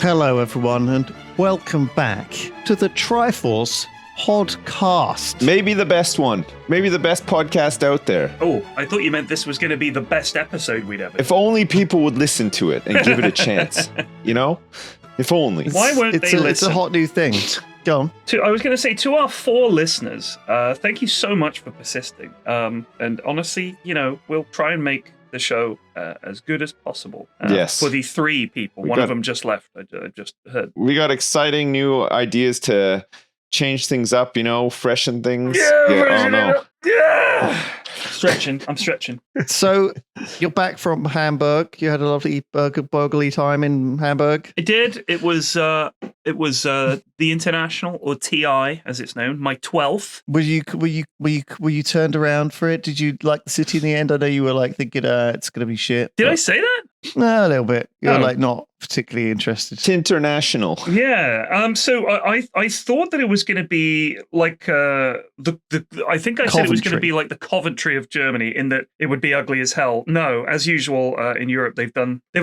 Hello, everyone, and welcome back to the Triforce podcast. Maybe the best one. Maybe the best podcast out there. Oh, I thought you meant this was going to be the best episode we'd ever. If only people would listen to it and give it a chance. You know? If only. Why won't they listen? It's a hot new thing. Go on. I was going to say, to our 4 listeners, thank you so much for persisting. And honestly, we'll try and make the show as good as possible. Yes. For the 3 people. One of them just left. I just heard. We got exciting new ideas to change things up, freshen things. Yeah. Stretching. I'm stretching. So, you're back from Hamburg. You had a lovely burglary time in Hamburg. I did. It was the International, or TI as it's known, my 12th. Were you turned around for it? Did you like the city in the end? I know you were like thinking, it's going to be shit. Did I say that? No, a little bit. You're like not particularly interested. It's international. Yeah. So I thought that it was going to be like I think I said it was going to be like the Coventry of Germany, in that it would be ugly as hell. No, as usual in Europe, they've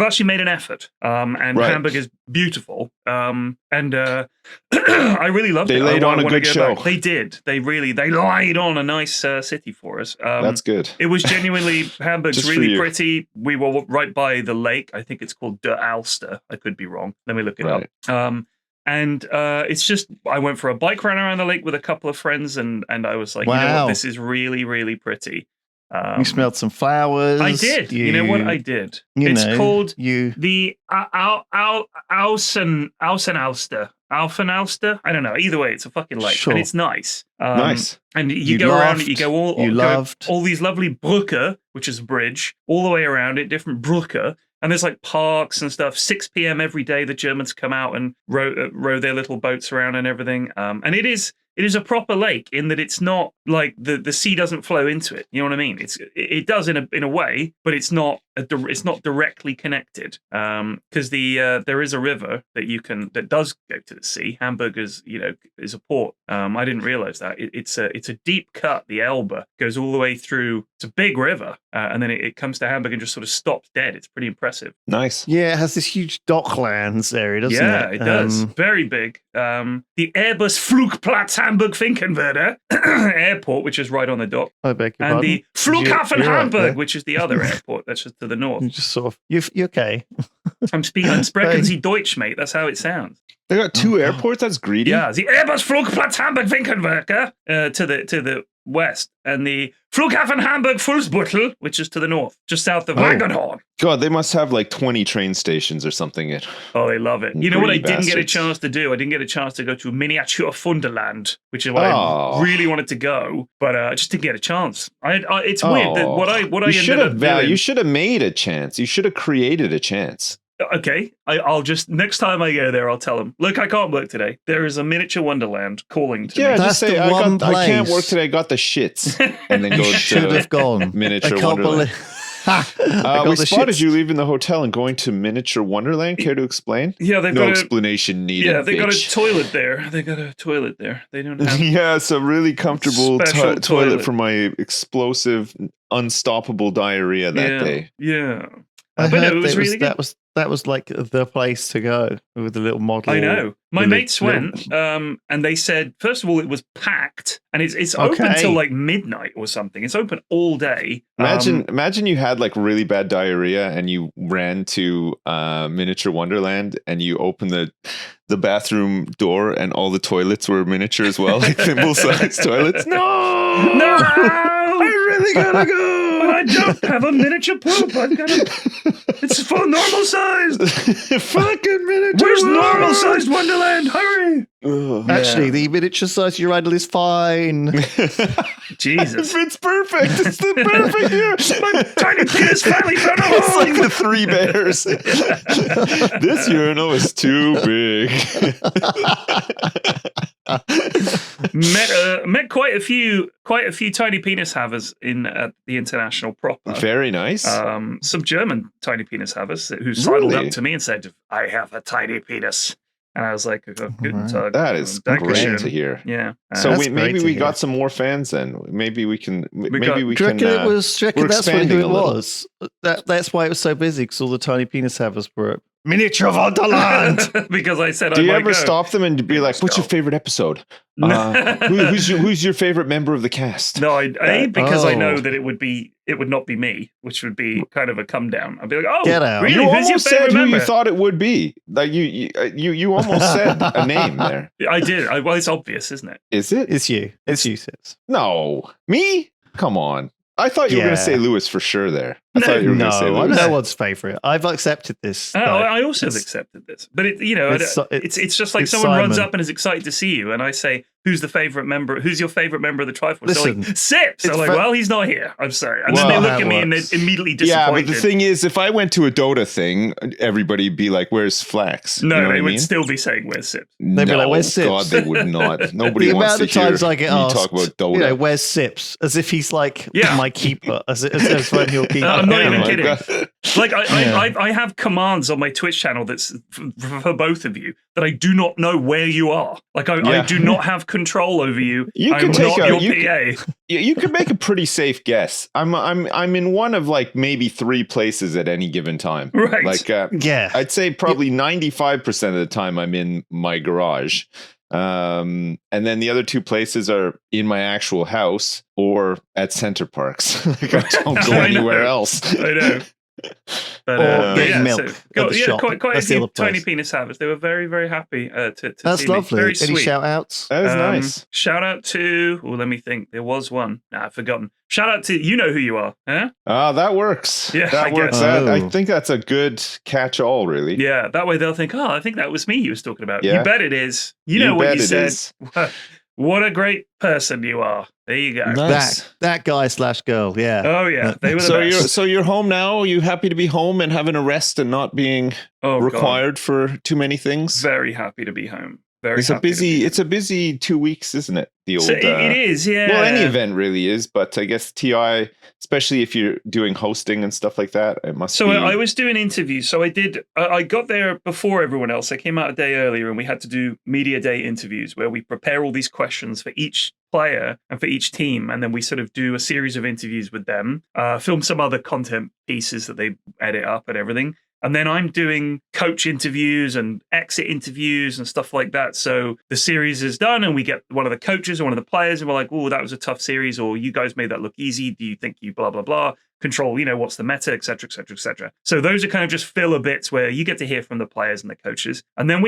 actually made an effort. And right. Hamburg is beautiful. And I really loved it. They laid on a good show. Back. They did. They laid on a nice city for us. That's good. It was genuinely Hamburg's really pretty. We were right by the lake. I think it's called Der Alster. I could be wrong. Let me look it up. And it's just, I went for a bike run around the lake with a couple of friends, and I was like, wow. You know what, this is really, really pretty. You smelled some flowers. I did. You know what I did? It's called the Alphenalster. Alphenalster? I don't know. Either way, it's a fucking lake. Sure. And it's nice. Nice. And you go around it, you go all these lovely brücke, which is a bridge, all the way around it, different brücke. And there's like parks and stuff. 6 p.m. every day, the Germans come out and row their little boats around and everything. And it is a proper lake, in that it's not like the sea doesn't flow into it. You know what I mean? It does in a way, but it's not directly connected. Because there is a river that does go to the sea. Hamburg is a port. I didn't realize that. It's a deep cut. The Elbe goes all the way through. It's a big river, and then it comes to Hamburg and just sort of stops dead. It's pretty impressive. Nice. Yeah, it has this huge docklands area, doesn't it? Yeah, it does. Very big. The Airbus Flugplatz Hamburg-Finkenwerder airport, which is right on the dock. I beg your pardon. And the Flughafen Hamburg, which is the other airport that's just to the north. You just sort of, you're okay. I'm sprechen Sie Deutsch, mate. That's how it sounds. They got 2 airports? That's greedy. Yeah, the Airbus Flugplatz Hamburg-Finkenwerder to the west, and the Flughafen Hamburg-Fuhlsbüttel, which is to the north, just south of Wagenhorn. God, they must have like 20 train stations or something. Oh, they love it. You know what I didn't get a chance to do? I didn't get a chance to go to Miniature Funderland, which is what I really wanted to go, but I just didn't get a chance. It's weird that what I ended up doing. You should have made a chance. You should have created a chance. Okay, I'll just, next time I go there, I'll tell them, look, I can't work today. There is a miniature wonderland calling to me. Yeah, just say, I can't work today, I got the shits. And then go should have gone. Miniature Wonderland. We spotted you leaving the hotel and going to Miniature Wonderland. Care to explain? Yeah, they've got explanation needed. Yeah, they got a toilet there. They don't have yeah, it's a really comfortable toilet for my explosive, unstoppable diarrhea that day. Yeah. I heard it was really good. That was like the place to go with the little model. I know. My mates went, and they said, first of all, it was packed, and it's open till like midnight or something. It's open all day. Imagine you had like really bad diarrhea, and you ran to Miniature Wonderland, and you opened the bathroom door, and all the toilets were miniature as well, like thimble-sized toilets. No, I really gotta go. I don't have a miniature poop. It's full normal sized. Fucking miniature. Where's normal sized Wonderland? Hurry. Actually, the miniature sized urinal is fine. Jesus. It's perfect. It's the perfect year. My tiny penis finally found a hole. It's like the 3 bears. This urinal is too big. Met quite a few tiny penis havers at the International proper. Very nice. Some German tiny penis havers who sidled up to me and said, "I have a tiny penis." And I was like, "Guten Tag." That is great to hear. Yeah. So maybe we got some more fans then. Maybe we can. Do you reckon that's what it was? That's why it was so busy, because all the tiny penis havers were Miniature Wonderland. Because I said, Do you might ever go. stop them and be like, "What's your favorite episode? Who's your favorite member of the cast?" No, because I know Oh. that it would not be me, which would be kind of a come down. I'd be like, oh, Get out. really? You Who's your almost favorite said who member? you thought it would be. Like you almost said a name there. I did. Well, it's obvious, isn't it? Is it? It's you. It's you, Sips. No, me? Come on. I thought you were going to Yeah. say Lewis for sure there. I thought you were No, going to say I'm Lewis. no one's favorite. I've accepted this. Oh, though. I also have It's- accepted this, but it's it's just like it's someone runs Simon. up and is excited to see you, and I say, "Who's the favorite member? Who's your favorite member of the Triforce?" They're Listen, like, "Sips." I'm it's like, fa- "Well, he's not here. I'm sorry." And then Well, they how look at it me and works. they're immediately Yeah, disappointed. but the thing is, if I went to a Dota thing, everybody'd be like, "Where's Flax?" no, you know what they I would mean? still be saying, "Where's Sips?" They'd be like, "Where's Sips?" God, they would not. Nobody the wants amount to of times hear I get me asked, talk about Dota. you know, where's Sips? As if he's like Yeah. my keeper, as when you're keeper. I'm not Oh even my kidding. God. Like Yeah. I have commands on my Twitch channel that's for both of you that I do not know where you are. Like I Yeah. do not have control over you. You I'm can take not a- your you PA. You could make a pretty safe guess. I'm in one of like maybe 3 places at any given time. Right. Like Yeah. I'd say probably 95% of the time I'm in my garage. And then the other 2 places are in my actual house or at Center Parks. Like I don't go I know. anywhere else. I know. But, Or but getting yeah, milk so, at the shop. quite That's a the few other tiny place. penis habits. They were very, very happy to That's see me. lovely. Very Any sweet. shout outs? That is nice. Shout out to, let me think. There was one. Nah, I've forgotten. Shout out to, you know who you are, huh? That works. Yeah, I that works. guess. I Oh. think that's a good catch-all, really. Yeah, that way they'll think, oh, I think that was me he was talking about. Yeah. You bet it is. You know what bet you it said. is. What a great person you are. There you go. Nice. That guy / girl. Yeah. Oh, yeah. They were the So best. you're home now. Are you happy to be home and having a rest and not being Oh, God. required for too many things? Very happy to be home. Very It's a happy to be busy. It's a busy 2 weeks, isn't it? The old. So it is, yeah. Well, any event really is, but I guess TI, especially if you're doing hosting and stuff like that, it must. So be... I was doing interviews. So I did. I got there before everyone else. I came out a day earlier, and we had to do media day interviews where we prepare all these questions for each player and for each team, and then we sort of do a series of interviews with them, film some other content pieces that they edit up and everything. And then I'm doing coach interviews and exit interviews and stuff like that. So the series is done and we get one of the coaches or one of the players and we're like, oh, that was a tough series, or you guys made that look easy. Do you think you blah, blah, blah? Control, what's the meta, et cetera, et cetera, et cetera. So those are kind of just filler bits where you get to hear from the players and the coaches. And then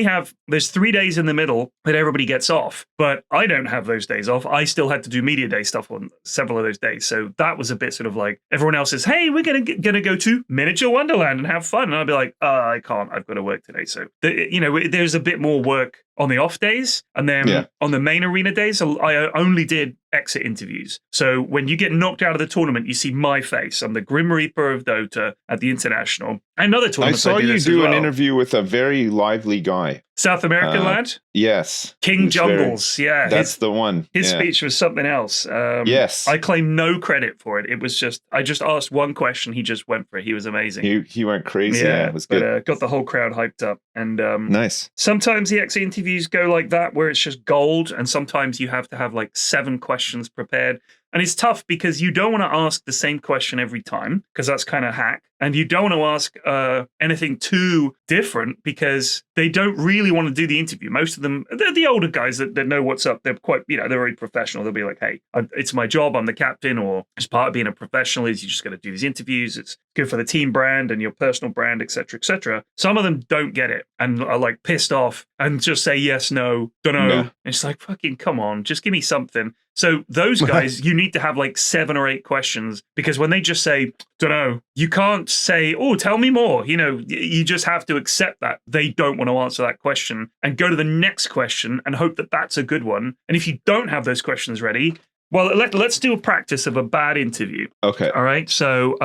there's 3 days in the middle that everybody gets off, but I don't have those days off. I still had to do media day stuff on several of those days. So that was a bit sort of like everyone else says, hey, we're going to go to Miniature Wonderland and have fun. And I'll be like, I can't, I've got to work today. So, there's a bit more work on the off days. And then on the main arena days, I only did exit interviews. So when you get knocked out of the tournament, you see my face. I'm the Grim Reaper of Dota at the International. And other I tournaments saw do you this do as an well. interview with a very lively guy. South American lad? Yes. King Who's very- Jumbles. Yeah. That's the one. His Yeah. speech was something else. Yes. I claim no credit for it. It was just, I just asked one question. He just went for it. He was amazing. He went crazy. Yeah, it was good. But got the whole crowd hyped up. And Nice. sometimes the exit interviews go like that, where it's just gold. And sometimes you have to have like 7 questions prepared. And it's tough because you don't want to ask the same question every time, because that's kind of hack. And you don't want to ask anything too different because they don't really want to do the interview. Most of them, they're the older guys that know what's up. They're quite, they're very professional. They'll be like, hey, it's my job. I'm the captain. Or as part of being a professional is you just got to do these interviews. It's good for the team brand and your personal brand, et cetera, et cetera. Some of them don't get it and are like pissed off and just say yes, no, don't know. Yeah. And it's like, fucking come on, just give me something. So those guys, you need to have like 7 or 8 questions, because when they just say, don't know, you can't say, oh, tell me more. You just have to accept that they don't want to answer that question and go to the next question and hope that that's a good one. And if you don't have those questions ready, well, let's do a practice of a bad interview. Okay. All right. So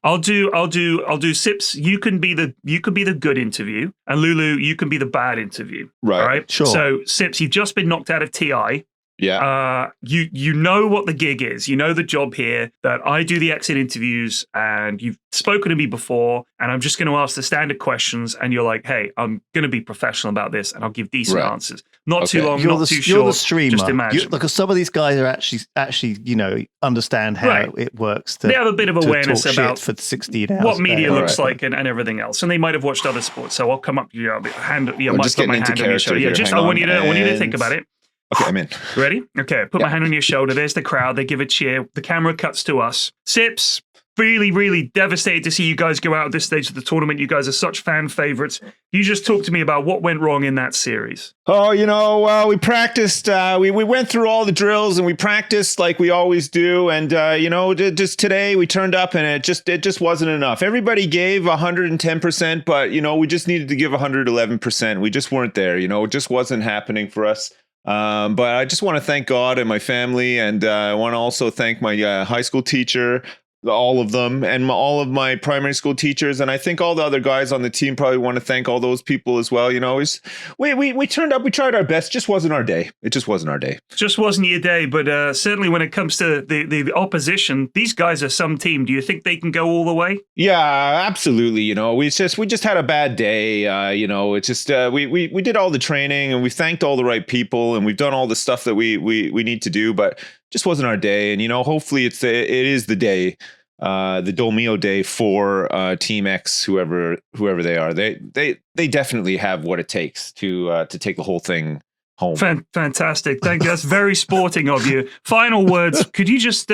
I'll do Sips. You can be the good interview, and Lulu, you can be the bad interview. Right. All right. Sure. So Sips, you've just been knocked out of TI. You know what the gig is. You know the job here, that I do the exit interviews, and you've spoken to me before, and I'm just going to ask the standard questions, and you're like, hey, I'm going to be professional about this, and I'll give decent answers. Not too long, not too short. You're the streamer. Just imagine. Because some of these guys are actually, understand how it works. They have a bit of awareness about for 16 hours what media looks like and everything else, and they might have watched other sports. So I'll come up, might put my hand on your shoulder. I want you to think about it. Okay, I'm in. Ready? Okay, I put my hand on your shoulder. There's the crowd. They give a cheer. The camera cuts to us. Sips, really, really devastated to see you guys go out at this stage of the tournament. You guys are such fan favorites. You just talk to me about what went wrong in that series. Oh, we practiced. We went through all the drills and we practiced like we always do. And, just today we turned up and it just wasn't enough. Everybody gave 110%, but, we just needed to give 111%. We just weren't there. It just wasn't happening for us. But I just want to thank God and my family, and I want to also thank my high school teacher, all of them, and all of my primary school teachers, and I think all the other guys on the team probably want to thank all those people as well. We turned up, we tried our best, just wasn't our day. It just wasn't our day. Just wasn't your day, but certainly when it comes to the opposition, these guys are some team. Do you think they can go all the way? Yeah, absolutely. We just had a bad day. It's just we did all the training and we thanked all the right people and we've done all the stuff that we need to do, but just wasn't our day. And hopefully it is the day, the Dolmio day for Team X, whoever they are. They definitely have what it takes to take the whole thing home. Fantastic. Thank you. That's very sporting of you. Final words. Could you just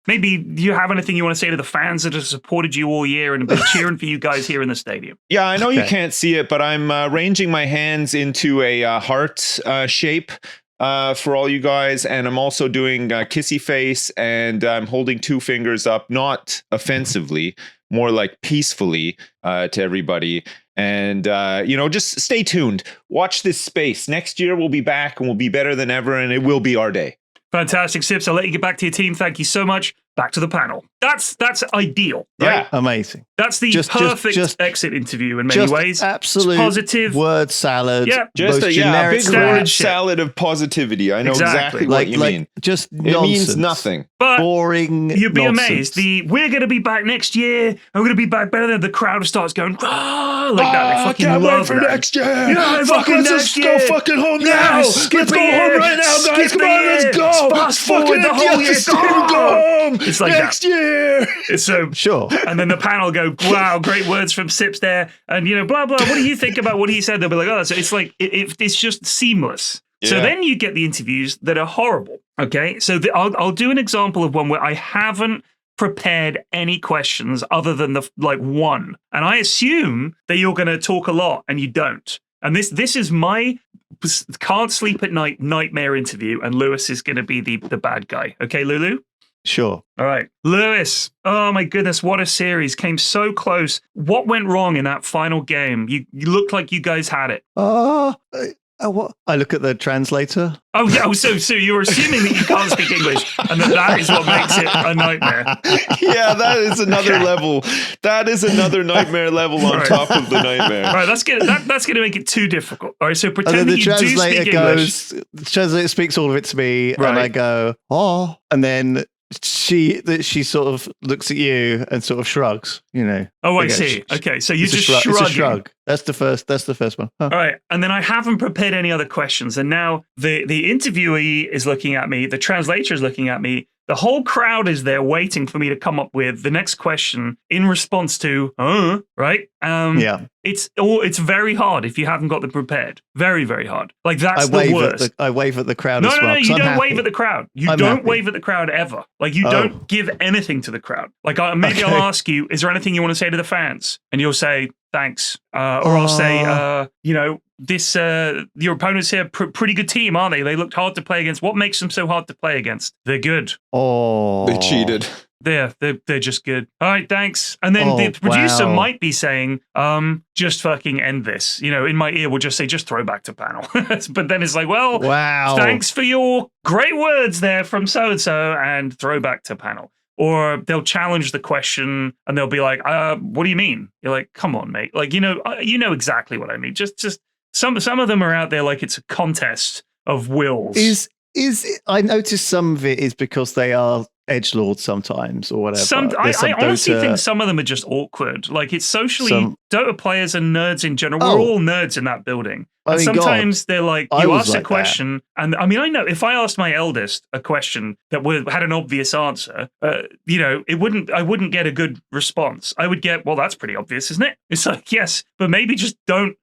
maybe do you have anything you want to say to the fans that have supported you all year and have been cheering for you guys here in the stadium? Yeah, I know you can't see it, but I'm arranging my hands into a heart shape for all you guys, and I'm also doing kissy face, and I'm holding two fingers up, not offensively, more like peacefully to everybody. And just stay tuned. Watch this space. Next year we'll be back and we'll be better than ever, and it will be our day. Fantastic, Sips. I'll let you get back to your team. Thank you so much. Back to the panel. That's ideal. Right? Yeah, amazing. That's the perfect exit interview in many ways. Absolute positive word salad. Yeah, just a big word salad of positivity. I know exactly what you mean. Just it nonsense. means nothing. But boring. You'd be nonsense. amazed. We're going to be back next year. And we're going to be back better than the crowd starts going like that. They fucking can't love wait for that. next year. Yeah, Let's go fucking home now. Let's go home right now, guys. Come on, let's go. Fast forward the whole year. Go home. It's like next year. So sure. And then the panel go, wow, great words from Sips there. And, blah, blah. What do you think about what he said? They'll be like, oh, so it's like, it's just seamless. Yeah. So then you get the interviews that are horrible. Okay. So I'll do an example of one where I haven't prepared any questions other than one. And I assume that you're going to talk a lot and you don't. And this is my can't sleep at night nightmare interview. And Lewis is going to be the bad guy. Okay, Lulu? Sure. All right. Lewis, oh my goodness, what a series. Came so close. What went wrong in that final game? You looked like you guys had it. What? I look at the translator. Oh, yeah. So you're assuming that you can't speak English and that is what makes it a nightmare. Yeah, that is another level. That is another nightmare level on top of the nightmare. All right, that's gonna make it too difficult. All right, so pretend that you do speak English. The translator speaks all of it to me, and I go, oh, and then she sort of looks at you and sort of shrugs, Oh, I see. Okay, so you just shrug. It's a shrug. That's the first one. Huh. All right, and then I haven't prepared any other questions, and now the interviewee is looking at me, the translator is looking at me, the whole crowd is there waiting for me to come up with the next question in response to, right? Yeah. It's very hard if you haven't got them prepared. Very, very hard. Like that's the worst. I wave at the crowd as well. No, you don't wave at the crowd. You don't wave at the crowd ever. Like you don't give anything to the crowd. Like maybe I'll ask you, is there anything you want to say to the fans? And you'll say, thanks. Or I'll say, your opponents here, pretty good team, aren't they? They looked hard to play against. What makes them so hard to play against? They're good. Oh. They cheated. They're just good. All right, thanks. And then the producer might be saying, just fucking end this. In my ear, we'll just say, just throw back to panel. But then it's like, well, wow. Thanks for your great words there from so-and-so and throw back to panel. Or they'll challenge the question and they'll be like, what do you mean? You're like, come on, mate. Like, you know exactly what I mean. Just some of them are out there like it's a contest of wills. I noticed some of it is because they are edgelords sometimes or whatever. I honestly think some of them are just awkward. Like, it's socially, Dota players and nerds in general, we're all nerds in that building. And sometimes they're like, you ask a question, and I mean, I know if I asked my eldest a question that had an obvious answer, I wouldn't get a good response. I would get, well, that's pretty obvious, isn't it? It's like, yes, but maybe just don't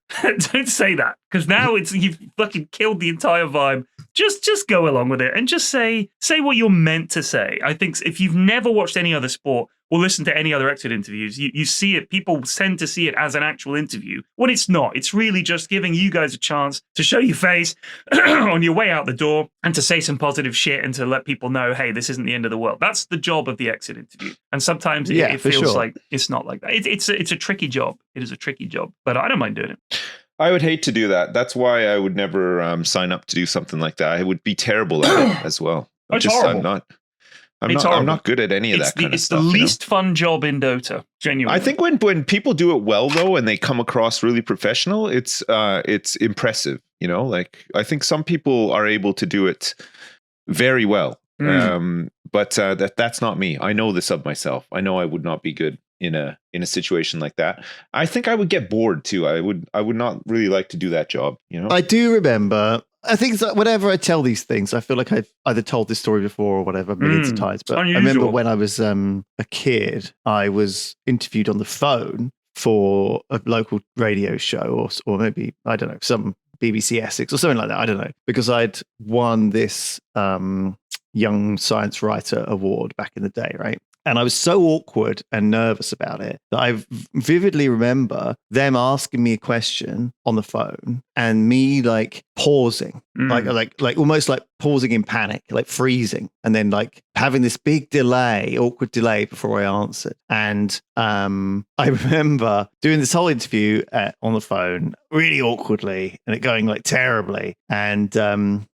say that, because now you've fucking killed the entire vibe. Just go along with it and just say what you're meant to say. I think if you've never watched any other sport or listened to any other exit interviews, you see it. People tend to see it as an actual interview when it's not. It's really just giving you guys a chance to show your face on your way out the door and to say some positive shit and to let people know, hey, this isn't the end of the world. That's the job of the exit interview. And sometimes it feels like it's not like that. It's a tricky job. It is a tricky job, but I don't mind doing it. I would hate to do that. That's why I would never sign up to do something like that. I would be terrible at it as well. I'm not good at any of that kind of stuff. It's the least fun job in Dota, genuinely. I think when people do it well, though, and they come across really professional, it's impressive. Like, I think some people are able to do it very well. But that's not me. I know this of myself. I know I would not be good in a situation like that. I think I would get bored too. I would not really like to do that job. I do remember. I think that whenever I tell these things, I feel like I've either told this story before or whatever millions of times. But unusual. I remember when I was a kid, I was interviewed on the phone for a local radio show or maybe, I don't know, some BBC Essex or something like that. I don't know, because I'd won this Young Science Writer Award back in the day, right? And I was so awkward and nervous about it that I vividly remember them asking me a question on the phone and me like pausing, like almost like pausing in panic, like freezing, and then like having this big awkward delay before I answered. And I remember doing this whole interview on the phone really awkwardly and it going like terribly. And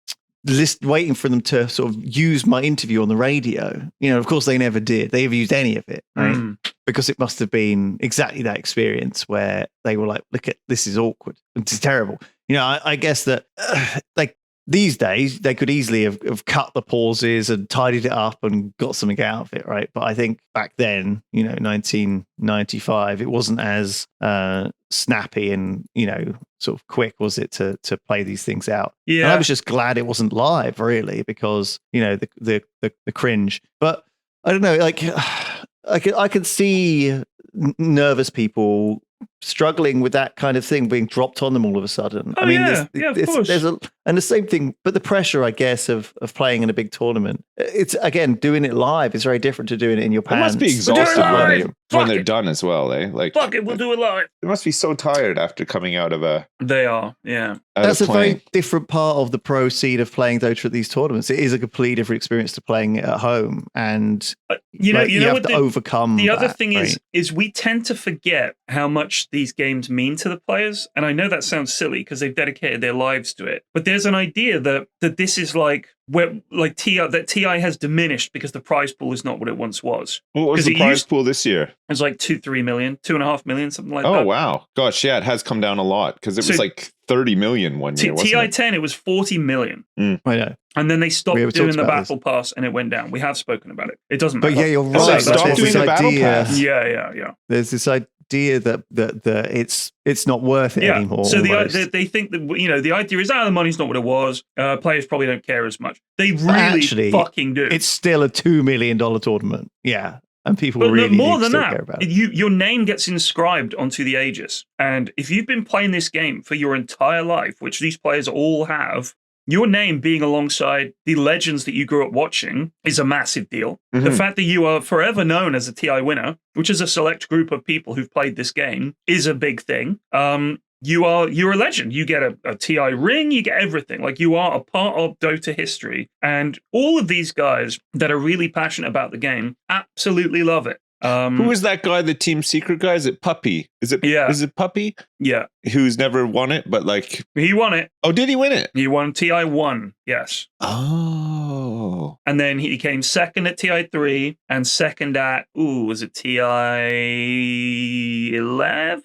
waiting for them to sort of use my interview on the radio. Of course they never did. They ever used any of it, right? Because it must have been exactly that experience where they were like, look at, this is awkward. It's terrible. I guess that like these days they could easily have cut the pauses and tidied it up and got something out of it, right? But I think back then, 1995, it wasn't as snappy and sort of quick, was it, to play these things out? Yeah, and I was just glad it wasn't live, really, because the cringe. But I don't know, like I could see nervous people struggling with that kind of thing being dropped on them all of a sudden. Oh, of course. And the same thing, but the pressure, I guess, of playing in a big tournament. It's, again, doing it live is very different to doing it in your pants. It must be exhausted when they're done as well, eh? Like, fuck it, we'll do it live. They must be so tired after coming out of a... They are, yeah. That's a very different part of the pro scene of playing Dota at these tournaments. It is a completely different experience to playing it at home. And you have to overcome the other thing is we tend to forget how much these games mean to the players. And I know that sounds silly because they've dedicated their lives to it. But there's an idea that this is like TI has diminished because the prize pool is not what it once was. What was the prize pool this year? It was like 2-3 million, 2.5 million, something like that. Oh, wow. Gosh, yeah, it has come down a lot because it was like 30 million one year, wasn't it? TI-10, it was 40 million. I know. And then they stopped doing the battle pass and it went down. We have spoken about it. It doesn't matter. But yeah, you're right. Stop doing the battle pass. Yeah. There's this idea that it's not worth it anymore. So they think that the idea is the money's not what it was. Players probably don't care as much. They really fucking do. It's still a $2 million tournament. Yeah. And people really more than care about it. Your name gets inscribed onto the Aegis. And if you've been playing this game for your entire life, which these players all have, your name being alongside the legends that you grew up watching is a massive deal. Mm-hmm. The fact that you are forever known as a TI winner, which is a select group of people who've played this game, is a big thing. You're a legend. You get a TI ring, you get everything. Like, you are a part of Dota history. And all of these guys that are really passionate about the game absolutely love it. Who is that guy, the Team Secret guy? Is it Puppy? Is it Puppy? Yeah. Who's never won it, but like... He won it. Oh, did he win it? He won TI-1, yes. Oh. And then he came second at TI-3 and second at, was it TI-11?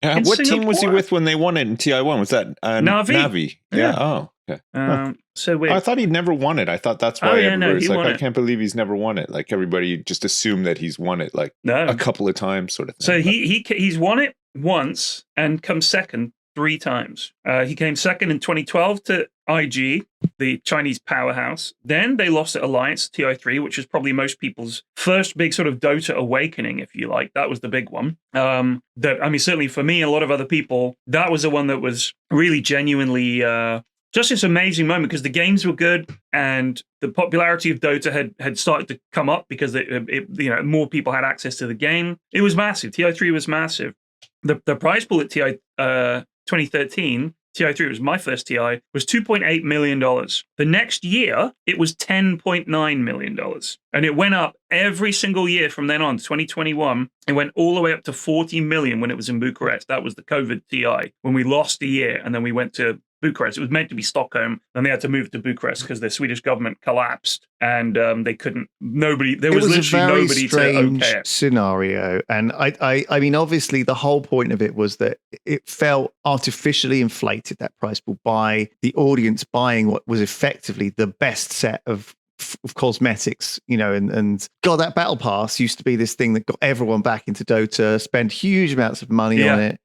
What team Singapore. was he with when they won it in TI1? Was that Navi? Yeah. Oh, okay. So weird. I thought he'd never won it. I thought that's why everybody's he like, won I it. can't believe he's never won it. Like everybody just assumed that he's won it like a couple of times, sort of thing. So he's won it once and come second 3 times. He came second in 2012 to IG, the Chinese powerhouse. Then they lost at Alliance TI3, which is probably most people's first big sort of Dota awakening, if you like. That was the big one. Certainly for me, a lot of other people, that was the one that was really genuinely just this amazing moment because the games were good and the popularity of Dota had started to come up because more people had access to the game. It was massive. TI3 was massive. The prize pool at TI 2013, TI3 was my first TI, was $2.8 million. The next year, it was $10.9 million. And it went up every single year from then on, 2021. It went all the way up to 40 million when it was in Bucharest. That was the COVID TI, when we lost a year and then we went to Bucharest. It was meant to be Stockholm, and they had to move to Bucharest because the Swedish government collapsed, and they couldn't. There was literally nobody to okay it. Scenario, and I mean, obviously, the whole point of it was that it felt artificially inflated, that prize pool, by the audience buying what was effectively the best set of cosmetics, and God, that battle pass used to be this thing that got everyone back into Dota, spend huge amounts of money on it.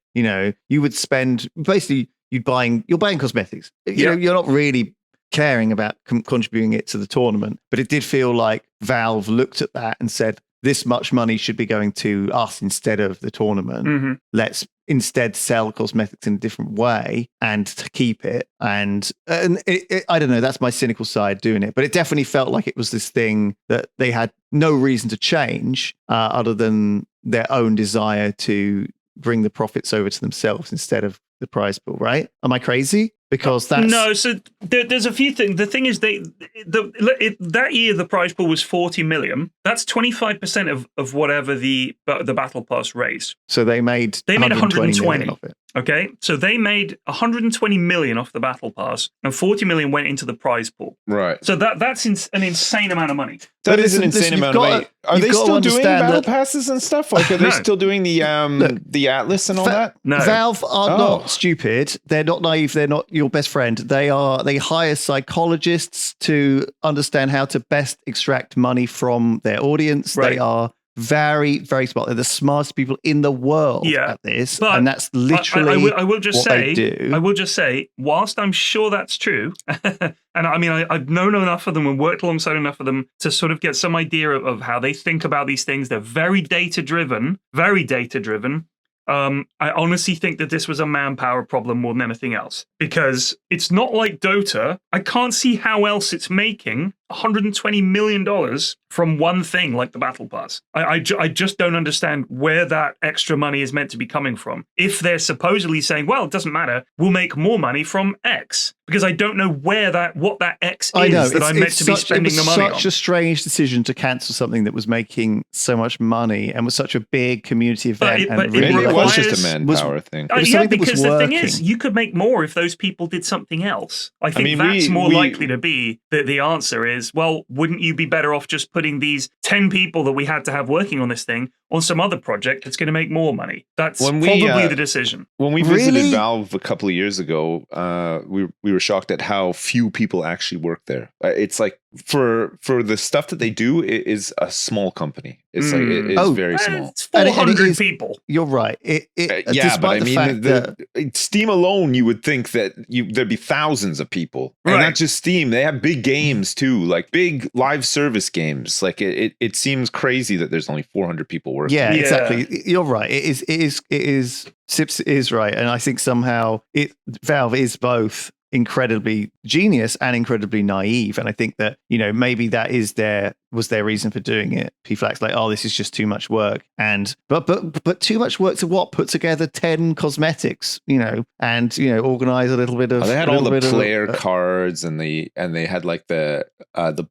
You would spend basically. You're buying cosmetics. You're not really caring about contributing it to the tournament, but it did feel like Valve looked at that and said, this much money should be going to us instead of the tournament. Mm-hmm. Let's instead sell cosmetics in a different way and to keep it. And I don't know, that's my cynical side doing it, but it definitely felt like it was this thing that they had no reason to change other than their own desire to bring the profits over to themselves instead of the prize pool, right? Am I crazy? Because that's... No, so there's a few things. The thing is, that year the prize pool was 40 million. That's 25% of whatever the battle pass raised. So they made 120 of it. Okay, so they made 120 million off the battle pass, and 40 million went into the prize pool. Right. So that's an insane amount of money. That is an insane amount of money. Are they still doing battle passes and stuff? Like, are they still doing the Atlas and all that? No. Valve are not stupid. They're not naive. They're not your best friend. They hire psychologists to understand how to best extract money from their audience. Right. They are very, very smart. They're the smartest people in the world at this, and that's literally I will just what say, they do. I will just say, whilst I'm sure that's true, and I mean, I've known enough of them and worked alongside enough of them to sort of get some idea of how they think about these things. They're very data-driven, very data-driven. I honestly think that this was a manpower problem more than anything else, because it's not like Dota. I can't see how else it's making $120 million from one thing like the Battle Pass. I just don't understand where that extra money is meant to be coming from. If they're supposedly saying, well, it doesn't matter, we'll make more money from X. Because I don't know what that X is that I'm meant to be spending the money on. It was such a strange decision to cancel something that was making so much money and was such a big community event. It was just a manpower thing. Because the thing is, you could make more if those people did something else. I think that's more likely to be the answer is, well, wouldn't you be better off just putting these 10 people that we had to have working on this thing on some other project that's going to make more money? That's probably the decision. When we visited Valve a couple of years ago, we were shocked at how few people actually work there. It's like for the stuff that they do, it is a small company. It's like it is very small. It's 400 people. You're right. But I mean, Steam alone, you would think that there'd be thousands of people, and not just Steam. They have big games too, like big live service games. Like it seems crazy that there's only 400 people working. Yeah, exactly. You're right. It is. Sips is right, and I think somehow Valve is both incredibly genius and incredibly naive, and I think that maybe that was their reason for doing it. PFLAC's like, oh, this is just too much work, and but too much work to what? Put together 10 cosmetics, and organize a little bit of. They had all the player cards, and they had like the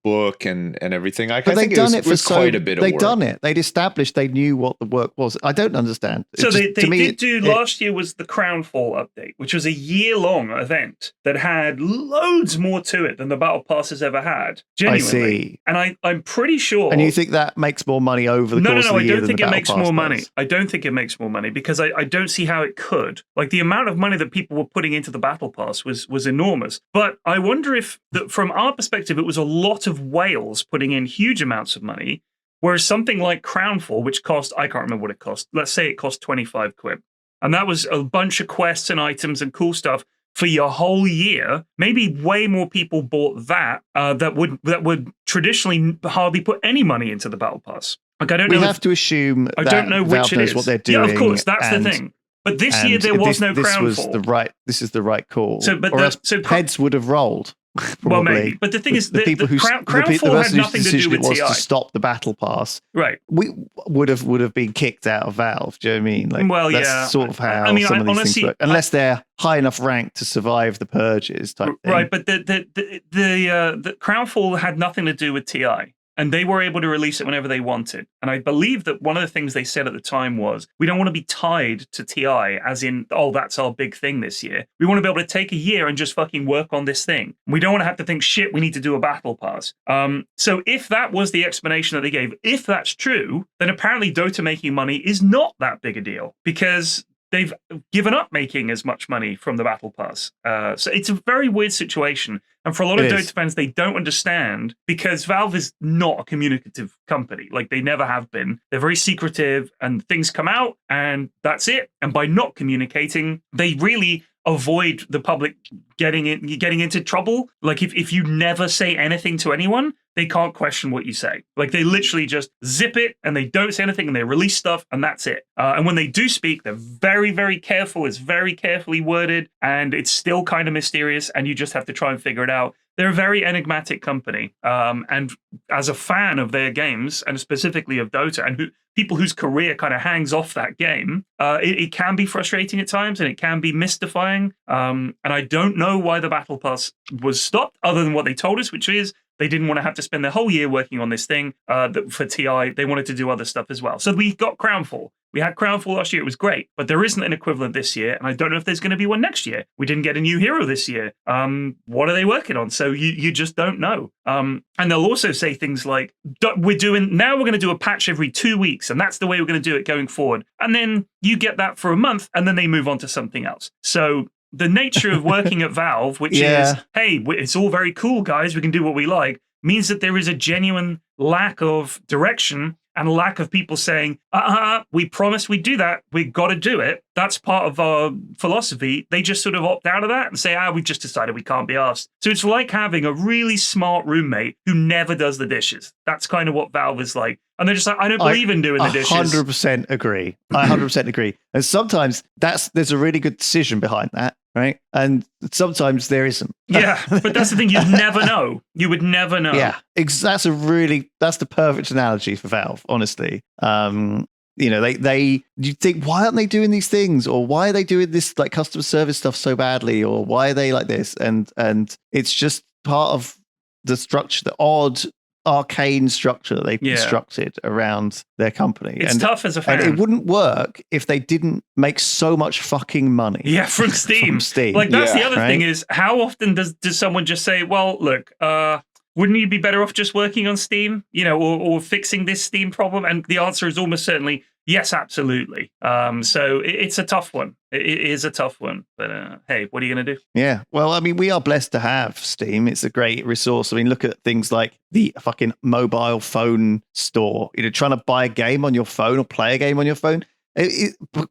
book and everything. I think it was quite a bit of work. They'd done it. They'd established. They knew what the work was. I don't understand. So last year was the Crownfall update, which was a year-long event that had loads loads more to it than the Battle Pass has ever had. Genuinely. I see. And I'm pretty sure. And you think that makes more money over the course of the year? I don't think it makes more money. Does? I don't think it makes more money because I don't see how it could. Like the amount of money that people were putting into the Battle Pass was enormous. But I wonder if, from our perspective, it was a lot of whales putting in huge amounts of money, whereas something like Crownfall, which cost, I can't remember what it cost. Let's say it cost 25 quid. And that was a bunch of quests and items and cool stuff for your whole year. Maybe way more people bought that that would traditionally hardly put any money into the Battle Pass. Like I don't know. We have to assume I don't know Valve which it knows is. what they're doing. Yeah, of course, that's the thing. But this year there was no Crownfall. This is the right call. So, but heads would have rolled. Probably. Well, maybe. But the thing is, Crownfall had nothing to do with TI. To stop the Battle Pass, right? We would have been kicked out of Valve. Do you know what I mean? Like, well, that's sort of how some of these things work. Unless they're high enough rank to survive the purges type thing. Right, but the Crownfall had nothing to do with TI. And they were able to release it whenever they wanted. And I believe that one of the things they said at the time was, we don't want to be tied to TI as in, oh, that's our big thing this year. We want to be able to take a year and just fucking work on this thing. We don't want to have to think, shit, we need to do a Battle Pass. So if that was the explanation that they gave, if that's true, then apparently Dota making money is not that big a deal because they've given up making as much money from the Battle Pass. So it's a very weird situation. And for a lot of Dota fans, they don't understand because Valve is not a communicative company. Like they never have been. They're very secretive and things come out and that's it. And by not communicating, they really avoid the public getting into trouble. Like if you never say anything to anyone, they can't question what you say. Like they literally just zip it and they don't say anything and they release stuff and that's it. And when they do speak, they're very, very careful. It's very carefully worded and it's still kind of mysterious and you just have to try and figure it out. They're a very enigmatic company. And as a fan of their games and specifically of Dota and people whose career kind of hangs off that game, it can be frustrating at times and it can be mystifying. And I don't know why the Battle Pass was stopped other than what they told us, which is they didn't want to have to spend their whole year working on this thing for TI. They wanted to do other stuff as well. So we got Crownfall. We had Crownfall last year. It was great. But there isn't an equivalent this year. And I don't know if there's going to be one next year. We didn't get a new hero this year. What are they working on? So you just don't know. And they'll also say things like, we're going to do a patch every 2 weeks. And that's the way we're going to do it going forward. And then you get that for a month. And then they move on to something else. So the nature of working at Valve, which is, hey, it's all very cool, guys, we can do what we like, means that there is a genuine lack of direction and a lack of people saying, we promised we'd do that, we've got to do it. That's part of our philosophy. They just sort of opt out of that and say, we've just decided we can't be asked. So it's like having a really smart roommate who never does the dishes. That's kind of what Valve is like. And they're just like, I don't believe in doing the dishes. 100% agree. I 100% agree. And sometimes there's a really good decision behind that, right? And sometimes there isn't. Yeah, but that's the thing. You'd never know. You would never know. Yeah, that's the perfect analogy for Valve, honestly. You think, why aren't they doing these things? Or why are they doing this like customer service stuff so badly? Or why are they like this? And it's just part of the structure, the odd arcane structure that they've constructed around their company. It's tough as a fan. And it wouldn't work if they didn't make so much fucking money. Yeah, from Steam. Like that's the other thing is, how often does someone just say, well, look, wouldn't you be better off just working on Steam, or fixing this Steam problem? And the answer is almost certainly yes, absolutely. So it's a tough one. It is a tough one. But hey, what are you going to do? Yeah. Well, I mean, we are blessed to have Steam. It's a great resource. I mean, look at things like the fucking mobile phone store. Trying to buy a game on your phone or play a game on your phone.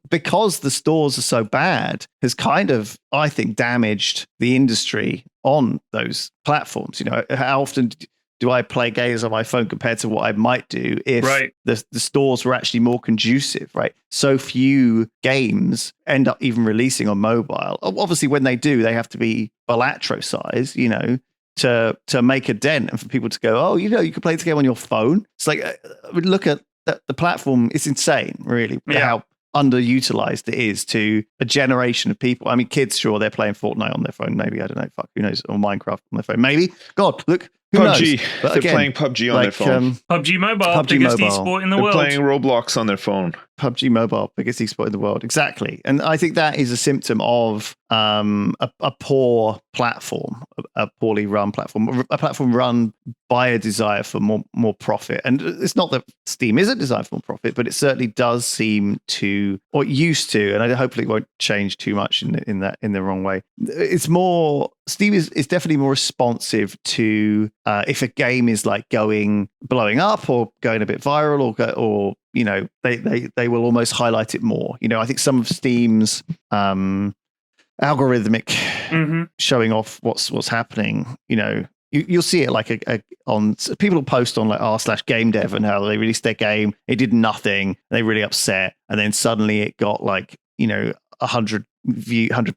Because the stores are so bad, has kind of, I think, damaged the industry on those platforms. How often do I play games on my phone compared to what I might do if the stores were actually more conducive, right? So few games end up even releasing on mobile. Obviously, when they do, they have to be bilateral size, to make a dent and for people to go, you can play this game on your phone. It's like, look at the platform. It's insane, really, how underutilized it is to a generation of people. I mean, kids, sure, they're playing Fortnite on their phone. Maybe, I don't know, who knows, or Minecraft on their phone. Maybe. God, look, who PUBG. knows? But they're playing PUBG on their phone. PUBG Mobile, biggest esport in the world. They're playing Roblox on their phone. PUBG Mobile, biggest esport in the world. Exactly. And I think that is a symptom of a poor platform, a poorly run platform, a platform run by a desire for more profit. And it's not that Steam isn't designed for more profit, but it certainly does seem to, or it used to, and hopefully it won't change too much in the wrong way. It's more, Steam is definitely more responsive to if a game is like blowing up or going a bit viral or you know, they will almost highlight it more. You know, I think some of Steam's algorithmic showing off what's happening, you know, you'll see it like on people will post on like r/game dev and how they released their game, it did nothing, they're really upset, and then suddenly it got like, you know, 100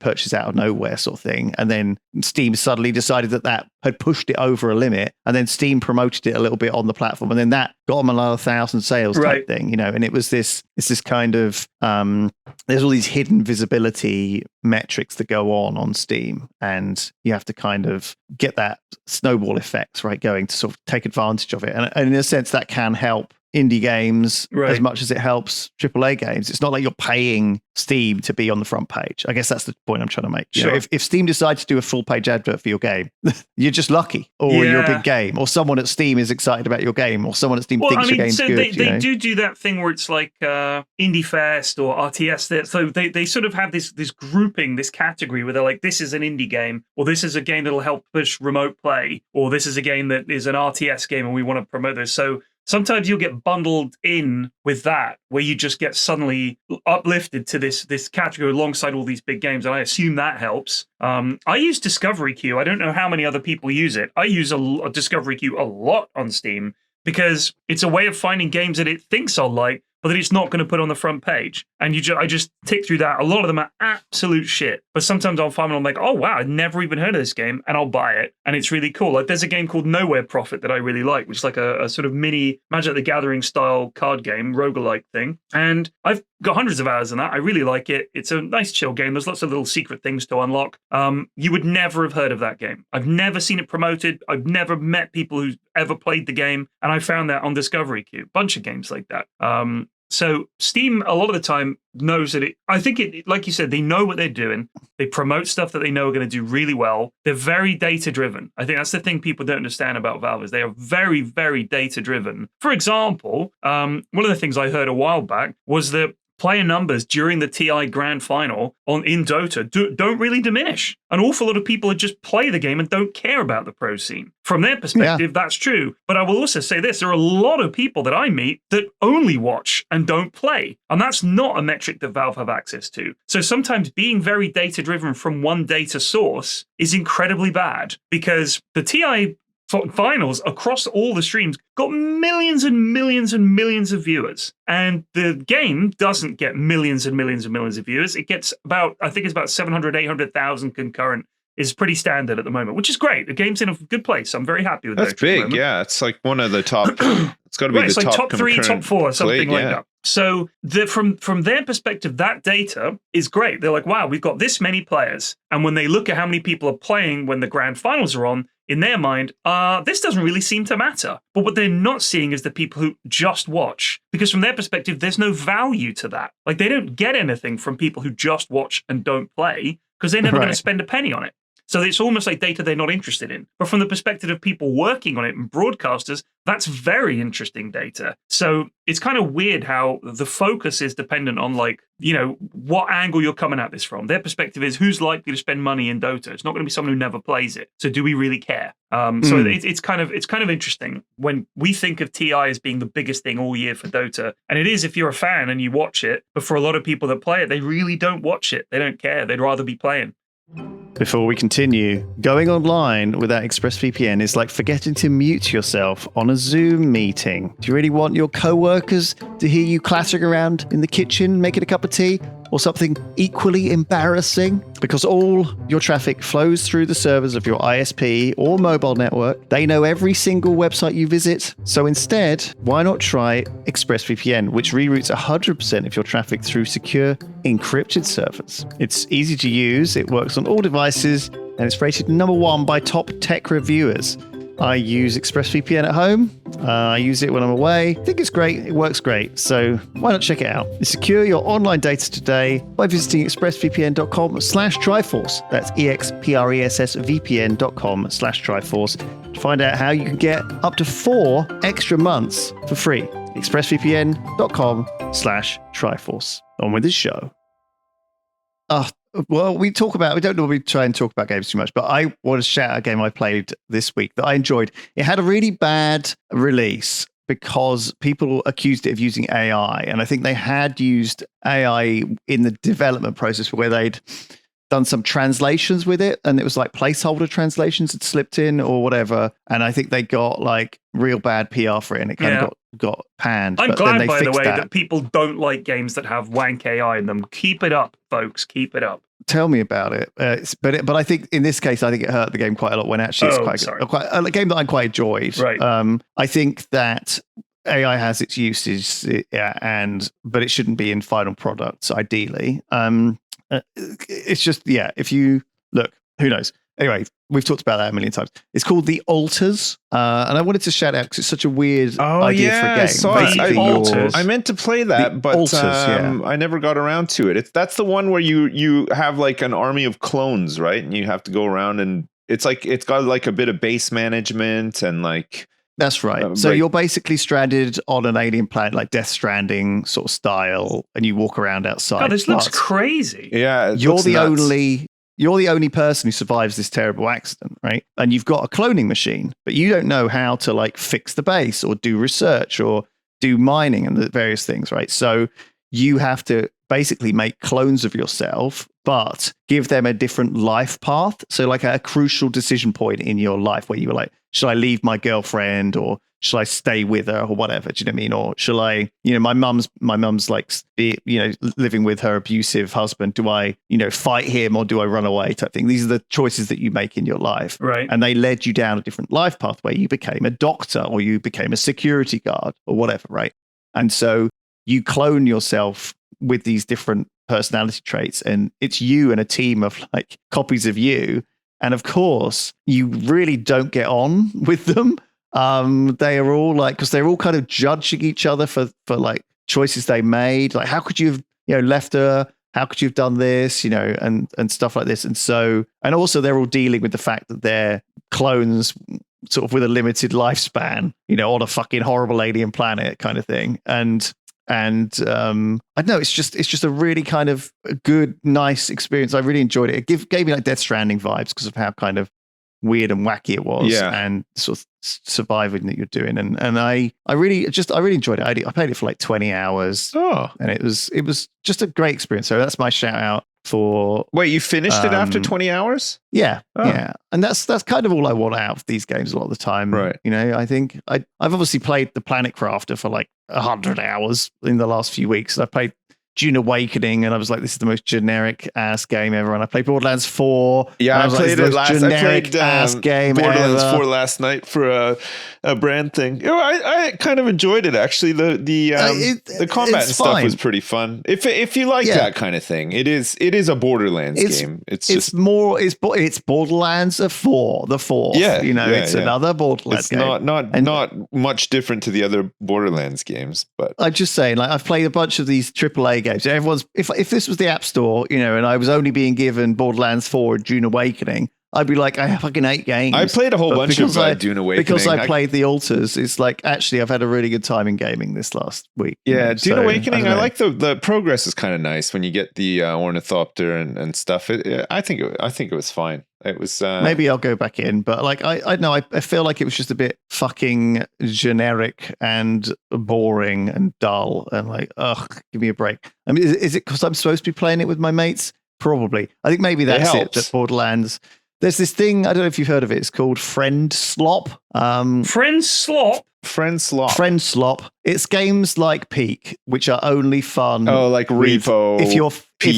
purchases out of nowhere sort of thing, and then Steam suddenly decided that had pushed it over a limit, and then Steam promoted it a little bit on the platform, and then that got them another 1,000 sales type thing, you know. And it's this kind of there's all these hidden visibility metrics that go on Steam, and you have to kind of get that snowball effect going to sort of take advantage of it, and in a sense that can help indie games as much as it helps AAA games. It's not like you're paying Steam to be on the front page. I guess that's the point I'm trying to make. You know, if Steam decides to do a full page advert for your game, you're just lucky, or you're a big game, or someone at Steam is excited about your game, or someone at Steam thinks your game's good. They do that thing where it's like Indie Fest or RTS. So they sort of have this grouping, this category where they're like, this is an indie game, or this is a game that'll help push remote play, or this is a game that is an RTS game and we want to promote this. So sometimes you'll get bundled in with that, where you just get suddenly uplifted to this category alongside all these big games, and I assume that helps. I use Discovery Queue. I don't know how many other people use it. I use a Discovery Queue a lot on Steam because it's a way of finding games that it thinks I'll like, but that it's not going to put on the front page. And I just tick through that. A lot of them are absolute shit. But sometimes I'll find one, I'm like, oh, wow, I've never even heard of this game. And I'll buy it. And it's really cool. Like there's a game called Nowhere Profit that I really like, which is like a sort of mini Magic the Gathering style card game, roguelike thing. And I've got hundreds of hours in that. I really like it. It's a nice chill game. There's lots of little secret things to unlock. You would never have heard of that game. I've never seen it promoted. I've never met people who've ever played the game. And I found that on Discovery Queue. Bunch of games like that. So Steam, a lot of the time, knows that I think like you said, they know what they're doing. They promote stuff that they know are going to do really well. They're very data-driven. I think that's the thing people don't understand about Valve is they are very, very data-driven. For example, one of the things I heard a while back was that player numbers during the TI Grand Final in Dota don't really diminish. An awful lot of people just play the game and don't care about the pro scene. From their perspective, that's true. But I will also say this, there are a lot of people that I meet that only watch and don't play. And that's not a metric that Valve have access to. So sometimes being very data-driven from one data source is incredibly bad because the TI finals across all the streams got millions and millions and millions of viewers, and the game doesn't get millions and millions and millions of viewers. It gets about 700,000-800,000 concurrent is pretty standard at the moment, which is great. The game's in a good place. I'm very happy with that. That's big. Yeah, it's like one of the top. It's got to be the like top 3, top 4, something like that. So from their perspective, that data is great. They're like, wow, we've got this many players, and when they look at how many people are playing when the grand finals are on, in their mind, this doesn't really seem to matter. But what they're not seeing is the people who just watch, because from their perspective, there's no value to that. Like they don't get anything from people who just watch and don't play because they're never going to spend a penny on it. So it's almost like data they're not interested in. But from the perspective of people working on it and broadcasters, that's very interesting data. So it's kind of weird how the focus is dependent on what angle you're coming at this from. Their perspective is who's likely to spend money in Dota. It's not going to be someone who never plays it. So do we really care? So it's kind of interesting when we think of TI as being the biggest thing all year for Dota. And it is if you're a fan and you watch it. But for a lot of people that play it, they really don't watch it. They don't care. They'd rather be playing. Before we continue, going online without ExpressVPN is like forgetting to mute yourself on a Zoom meeting. Do you really want your co-workers to hear you clattering around in the kitchen making a cup of tea? Or something equally embarrassing? Because all your traffic flows through the servers of your ISP or mobile network. They know every single website you visit. So instead, why not try ExpressVPN, which reroutes 100% of your traffic through secure, encrypted servers. It's easy to use, it works on all devices, and it's rated #1 by top tech reviewers. I use ExpressVPN at home. I use it when I'm away. I think it's great. It works great. So why not check it out? Secure your online data today by visiting expressvpn.com/Triforce. That's expressvpn.com/Triforce to find out how you can get up to 4 extra months for free. expressvpn.com/Triforce. On with this show. Well, we don't normally try and talk about games too much, but I want to shout out a game I played this week that I enjoyed. It had a really bad release because people accused it of using AI. And I think they had used AI in the development process where they'd done some translations with it, and it was like placeholder translations had slipped in or whatever. And I think they got like real bad PR for it, and it kind of got panned. I'm glad, by the way, that people don't like games that have wank AI in them. Keep it up, folks. Keep it up. Tell me about it. But I think in this case, I think it hurt the game quite a lot when actually it's quite a game that I quite enjoyed. Right. I think that AI has its uses, but it shouldn't be in final products, ideally. It's just, if you look, who knows? Anyway, we've talked about that a million times. It's called The Alters, and I wanted to shout out because it's such a weird idea for a game. I meant to play that, but I never got around to it. That's the one where you have like an army of clones, right? And you have to go around, and it's got like a bit of base management and like. That's right. So you're basically stranded on an alien planet, like Death Stranding sort of style, and you walk around outside. God, this looks crazy. Yeah, you're the only person who survives this terrible accident, right? And you've got a cloning machine, but you don't know how to like fix the base or do research or do mining and the various things, right? So you have to basically make clones of yourself, but give them a different life path. So like a crucial decision point in your life where you were like, should I leave my girlfriend or should I stay with her or whatever? Do you know what I mean? Or shall I, my mum's like, living with her abusive husband. Do I, fight him or do I run away type thing? These are the choices that you make in your life. Right. And they led you down a different life path where you became a doctor or you became a security guard or whatever, right? And so you clone yourself with these different personality traits, and it's you and a team of like copies of you. And of course, you really don't get on with them. They are all like, because they're all kind of judging each other for like choices they made. Like, how could you have, left her? How could you have done this? And stuff like this. And so, and also they're all dealing with the fact that they're clones sort of with a limited lifespan, on a fucking horrible alien planet kind of thing. And I don't know, it's just a really kind of good, nice experience. I really enjoyed it. It gave me like Death Stranding vibes because of how kind of weird and wacky it was, and sort of surviving that you're doing. And I really enjoyed it. I played it for like 20 hours. And it was just a great experience. So that's my shout out for. Wait, you finished it after 20 hours? Yeah. Yeah. And that's kind of all I want out of these games a lot of the time. Right. I think I've obviously played the Planet Crafter for like 100 hours in the last few weeks. I played Dune Awakening, and I was like, this is the most generic ass game ever. And I played Borderlands 4. Yeah, I played it last. I played ass game Borderlands 4 last night for a brand thing. I kind of enjoyed it actually. The combat and stuff was pretty fun. If you like that kind of thing, it is a Borderlands game. It's Borderlands 4, the 4th. Yeah, it's another Borderlands game. It's not much different to the other Borderlands games, but I'm just saying, like, I've played a bunch of these AAA games. If this was the App Store, and I was only being given Borderlands 4 and Dune Awakening, I'd be like, I have fucking 8 games. I played a whole bunch of Dune Awakening. Because I played The Alters, it's like, actually, I've had a really good time in gaming this last week. Yeah, Dune Awakening, I like the progress is kind of nice when you get the ornithopter and stuff. I think it was fine. It was maybe I'll go back in, but like I know I feel like it was just a bit fucking generic and boring and dull and like, give me a break. I mean, is it because I'm supposed to be playing it with my mates? Probably. I think maybe that's it. That Borderlands. There's this thing, I don't know if you've heard of it. It's called Friendslop. Friendslop. It's games like Peak, which are only fun. Oh, like Repo. If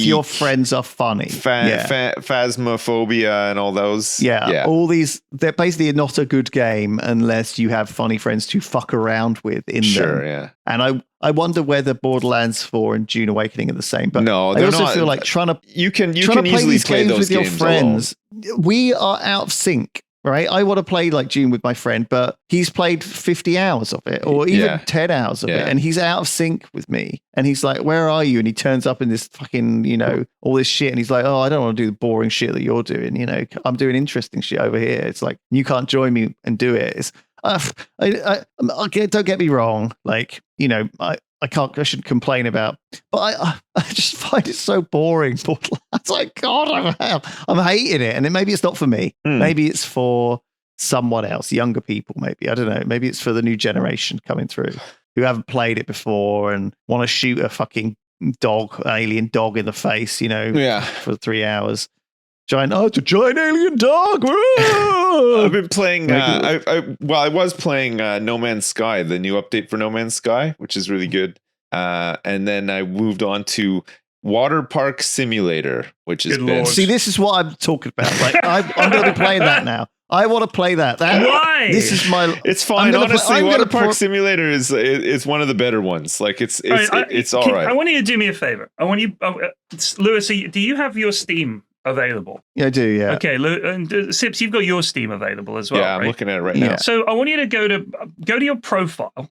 your friends are funny. Phasmophobia and all those. Yeah. All these, they're basically not a good game unless you have funny friends to fuck around with in them. Sure, yeah. And I wonder whether Borderlands 4 and Dune Awakening are the same. But no, I also feel like trying to you can easily play those with your games friends. We are out of sync. right? I want to play like Dune with my friend, but he's played 50 hours of it or even 10 hours of it. And he's out of sync with me. And he's like, where are you? And he turns up in this fucking, all this shit. And he's like, oh, I don't want to do the boring shit that you're doing. I'm doing interesting shit over here. It's like, you can't join me and do it. It's, don't get me wrong. Like, I shouldn't complain about, but I just find it so boring. It's like, God, I'm hating it. And then maybe it's not for me. Maybe it's for someone else, younger people, maybe. I don't know. Maybe it's for the new generation coming through who haven't played it before and want to shoot a fucking alien dog in the face, for 3 hours. It's a giant alien dog. I've been playing. I was playing No Man's Sky, the new update for No Man's Sky, which is really good. And then I moved on to Water Park Simulator, which is been. See, this is what I'm talking about. Like, I'm going to be playing that now. I want to play that. Why? This is my. It's fine. Honestly, Water Park Simulator is one of the better ones. Like it's all right. I want you to do me a favor. I want you, Lewis. Do you have your Steam available? Yeah, I do. Yeah. Okay, and Sips, you've got your Steam available as well. Yeah, I'm looking at it right now. So I want you to go to your profile.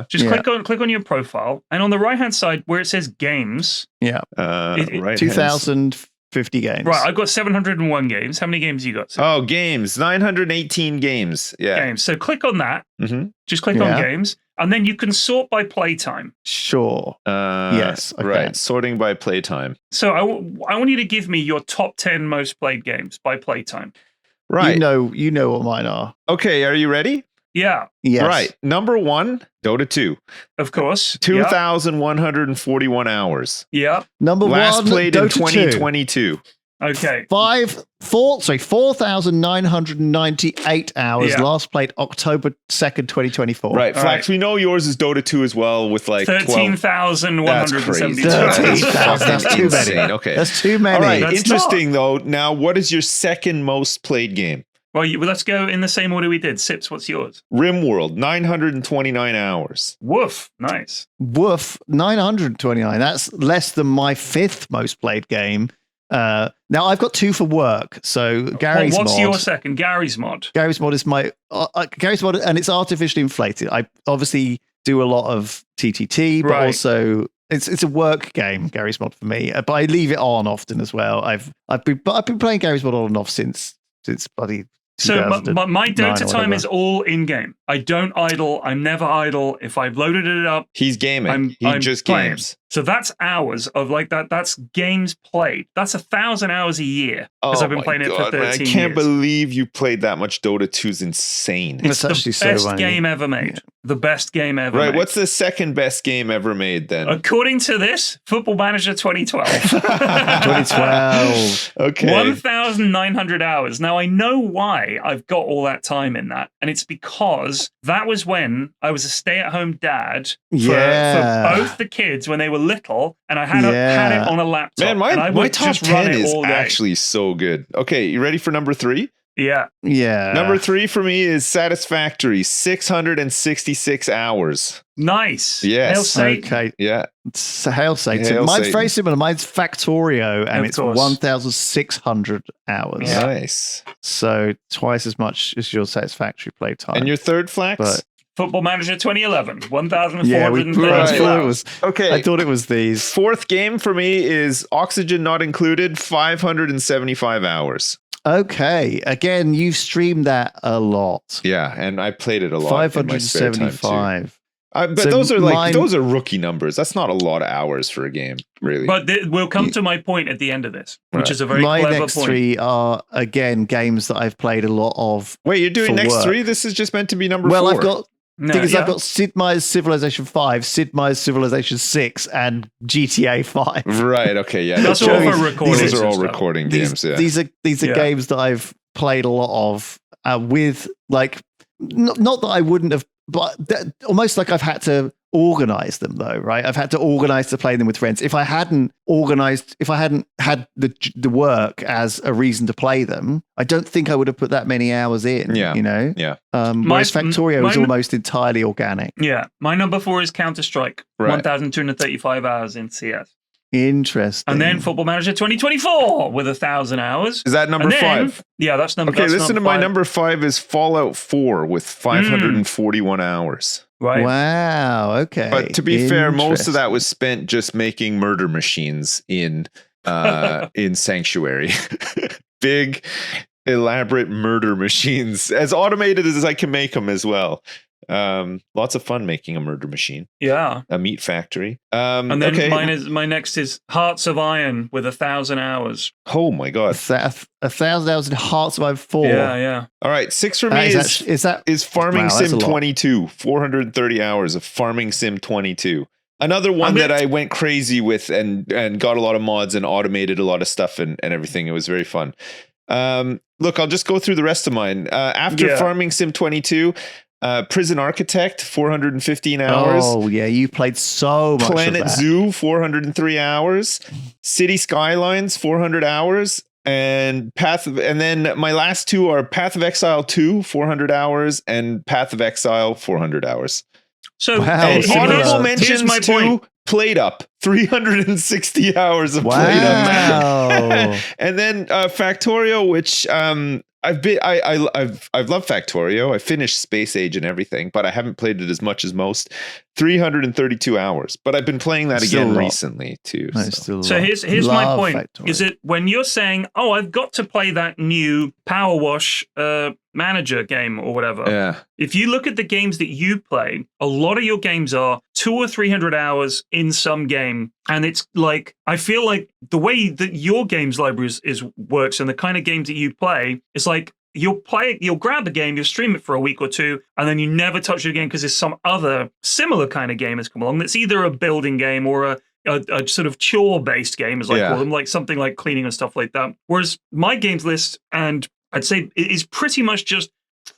Just click on your profile, and on the right hand side where it says games. Yeah. Right. 2,050 games. Right. I've got 701 games. How many games you got? Oh, games. 918 games. Yeah. Games. So click on that. Just click on games. And then you can sort by playtime. Sure. Yes. Okay. Right. Sorting by playtime. So I want you to give me your top 10 most played games by playtime. Right. You know what mine are. Okay. Are you ready? Yeah. Yes. Right. Number 1, Dota 2. Of course. 2,141 hours. Yeah. Number Last 1, played Dota in 2022. 2. Okay. 4,998 hours. Yeah. Last played October 2nd, 2024. Right. Flax, we know yours is Dota 2 as well with like 13,172. 13,000. That's too many. Okay. That's too many. All right. That's Interesting though. Now, what is your second most played game? Well, let's go in the same order we did. Sips, what's yours? RimWorld, 929 hours. Woof. Nice. Woof. 929. That's less than my 5th most played game. Now I've got 2 for work. So Gary's what's mod. your second? Gary's mod. Gary's mod is my Gary's mod, and it's artificially inflated. I obviously do a lot of TTT, but also it's a work game. Gary's mod for me, but I leave it on often as well. I've been playing Gary's mod on and off since bloody. So my Dota time is all in game. I don't idle. I'm never idle. If I've loaded it up, he's gaming. He just playing. games. So that's hours of like that. That's games played. That's 1,000 hours a year because I've been playing it for 13 years. I can't believe you played that much Dota 2 is insane. It's the best game ever made. Yeah. The best game ever made. Right. What's the second best game ever made then? According to this, Football Manager 2012. 2012. Okay. 1,900 hours. Now I know why I've got all that time in that. And it's because that was when I was a stay-at-home dad for both the kids when they were little, and I had it on a laptop. Man, my top 10 is actually so good. Okay, you ready for number 3? Yeah. Number 3 for me is Satisfactory, 666 hours. Nice. Yes. Hail Satan. Okay. Yeah. Hail Satan. Mine's very similar. Mine's Factorio, and it's 1,600 hours. Yeah. Nice. So twice as much as your Satisfactory playtime. And your third, Flax? Football Manager 2011, 1,430 hours. Okay. I thought it was these. Fourth game for me is Oxygen Not Included, 575 hours. Okay. Again, you've streamed that a lot. Yeah, and I played it a lot. 575. But so those are those are rookie numbers. That's not a lot of hours for a game, really. But we'll come to my point at the end of this, which is a very clever point. My next 3 are, again, games that I've played a lot of. Wait, you're doing next 3? This is just meant to be number 4. Well, I've got... I've got Sid Meier's Civilization 5, Sid Meier's Civilization 6, and GTA 5. Right, okay, yeah. That's all for recording. These are all recording games, yeah. These are games that I've played a lot of with, like, not that I wouldn't have, but almost like I've had to organize them, though, right? I've had to organize to play them with friends. If I hadn't had the work as a reason to play them, I don't think I would have put that many hours in. Yeah. Yeah. Whereas Factorio is almost entirely organic. Yeah. My number 4 is Counter-Strike. 1,235 hours in CS. Interesting. And then Football Manager 2024 with 1,000 hours. Is that number 5? Yeah, that's number. Okay, that's listen to number my 5. number 5 is Fallout 4 with 541 hours. Right. Wow. Okay. But to be fair, most of that was spent just making murder machines in Sanctuary. Big, elaborate murder machines, as automated as I can make them as well. Lots of fun making a murder machine. Yeah. A meat factory. And then my next is Hearts of Iron with 1,000 hours. Oh my god. 1,000 hours in Hearts of Iron 4. Yeah. All right, 6 for me is Farming Sim 22. 430 hours of Farming Sim 22. Another one that I went crazy with and got a lot of mods and automated a lot of stuff and everything. It was very fun. Look, I'll just go through the rest of mine. After Farming Sim 22, Prison Architect, 415 hours. Oh, yeah, you played so much Planet of that. Zoo, 403 hours. City Skylines, 400 hours. And then my last 2 are Path of Exile 2, 400 hours, and Path of Exile, 400 hours. So, honorable mentions here's my to point. Played Up, 360 hours of Played Up. And then Factorio, which I've loved Factorio. I finished Space Age and everything, but I haven't played it as much as most. 332 hours, but I've been playing that again recently too. So here's my point: Factorio. Is it when you're saying, "Oh, I've got to play that new Power Wash Manager game or whatever"? Yeah. If you look at the games that you play, a lot of your games are 200 or 300 hours in some game, and it's like I feel like the way that your games library works and the kind of games that you play, it's like. You'll grab the game, you'll stream it for a week or 2, and then you never touch it again because there's some other similar kind of game that's come along that's either a building game or a sort of chore-based game, as I call them, like something like cleaning and stuff like that. Whereas my games list, and I'd say it is pretty much just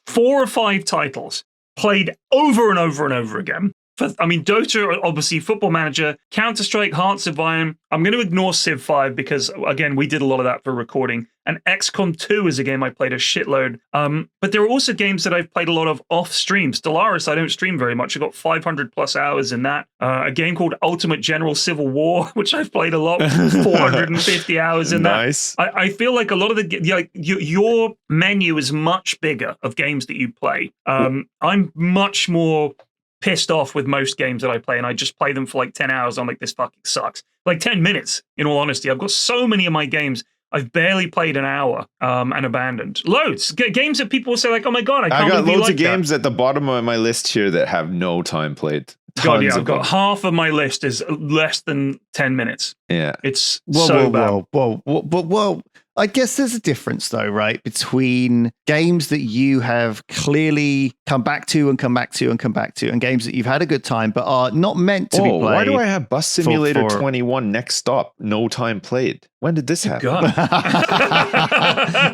4 or 5 titles played over and over and over again. Dota, obviously, Football Manager, Counter-Strike, Hearts of Iron. I'm going to ignore Civ 5 because, again, we did a lot of that for recording. And XCOM 2 is a game I played a shitload. But there are also games that I've played a lot of off-stream. Stellaris, I don't stream very much. I got 500 plus hours in that. A game called Ultimate General Civil War, which I've played a lot, 450 hours in that. I feel like a lot of your menu is much bigger of games that you play. I'm much more pissed off with most games that I play, and I just play them for like 10 hours. I'm like, this fucking sucks. Like 10 minutes, in all honesty. I've got so many of my games I've barely played an hour and abandoned. Loads. Games that people will say like, oh my God, I can't believe you like that. I got loads of games at the bottom of my list here that have no time played. I've got half of my list is less than 10 minutes. Yeah. It's so bad. Whoa. I guess there's a difference, though, right, between games that you have clearly come back to, and games that you've had a good time but are not meant to be played. Why do I have Bus Simulator 21 Next Stop, no time played? When did this happen?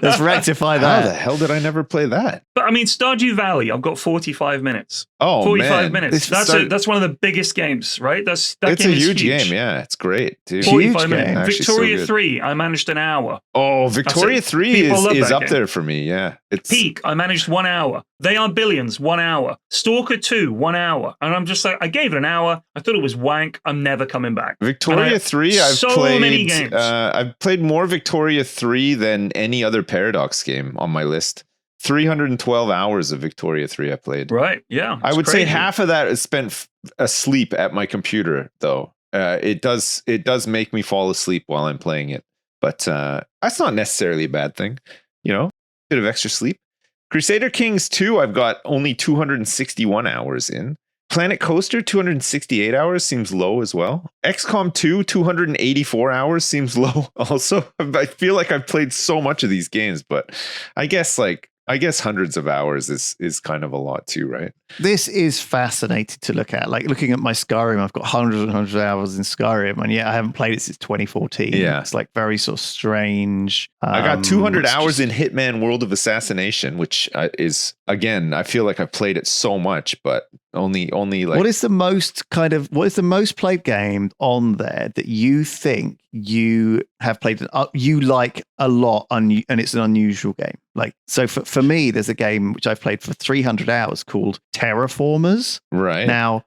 Let's rectify that. How the hell did I never play that? But Stardew Valley, I've got 45 minutes. Oh, 45 minutes. That's one of the biggest games, right? It's a huge game. Yeah, it's great, dude. 45 minutes. Victoria 3, I managed an hour. Oh, Victoria 3 is up there for me. Yeah, Peak, I managed 1 hour. They Are Billions, 1 hour. Stalker 2, 1 hour. And I'm just like, I gave it an hour. I thought it was wank. I'm never coming back. Victoria 3, I've played many games. I've played more Victoria 3 than any other Paradox game on my list. 312 hours of Victoria 3 I played. Right, yeah. I would say half of that is spent asleep at my computer, though. It does make me fall asleep while I'm playing it. But that's not necessarily a bad thing. Bit of extra sleep. Crusader Kings 2, I've got only 261 hours in. Planet Coaster, 268 hours seems low as well. XCOM 2, 284 hours seems low also. I feel like I've played so much of these games, but I guess hundreds of hours is kind of a lot too, right? This is fascinating to look at. Like looking at my Skyrim, I've got hundreds and hundreds of hours in Skyrim, and yet I haven't played it since 2014. Yeah. It's like very sort of strange. I got 200 hours in Hitman World of Assassination, which is, again, I feel like I've played it so much, but only like... What is the most played game on there that you think you have played, you like a lot, and it's an unusual game? Like, so for me, there's a game which I've played for 300 hours called Terraformers. Right. Now,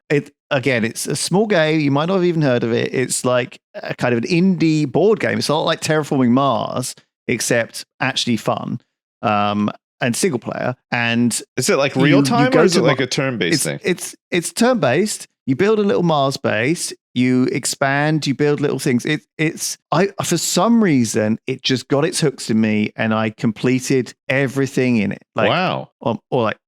again, it's a small game. You might not have even heard of it. It's like a kind of an indie board game. It's a lot like Terraforming Mars, except actually fun. And single player. And is it like real time or is it like a turn-based thing? It's turn-based. You build a little Mars base, you expand, you build little things. For some reason, it just got its hooks in me, and I completed everything in it. Like, wow. Or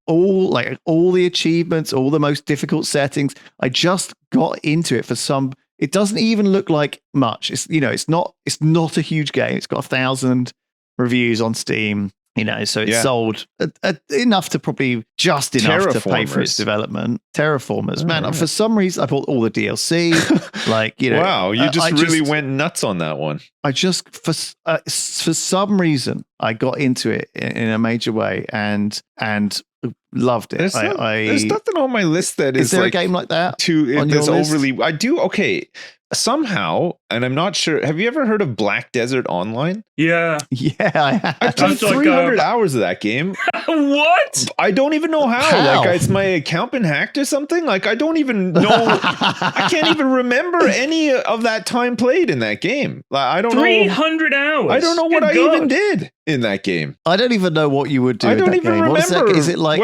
all the achievements, all the most difficult settings. I just got into it for some. It doesn't even look like much. It's not a huge game. It's got 1,000 reviews on Steam. So it's sold enough to probably just enough to pay for its development. Terraformers, man. For some reason, I bought all the DLC. Wow, you just really went nuts on that one. I just for some reason I got into it in a major way and loved it. There's nothing on my list that is there like a game like that? That's overly. I do okay. Somehow, and I'm not sure. Have you ever heard of Black Desert Online? Yeah, I have. I've played 300 hours of that game. What? I don't even know how. Like, it's my account been hacked or something. Like, I don't even know. I can't even remember any of that time played in that game. Like, I don't know. 300 hours. I don't know what I even did in that game. I don't even know what you would do. I don't even remember. Is it like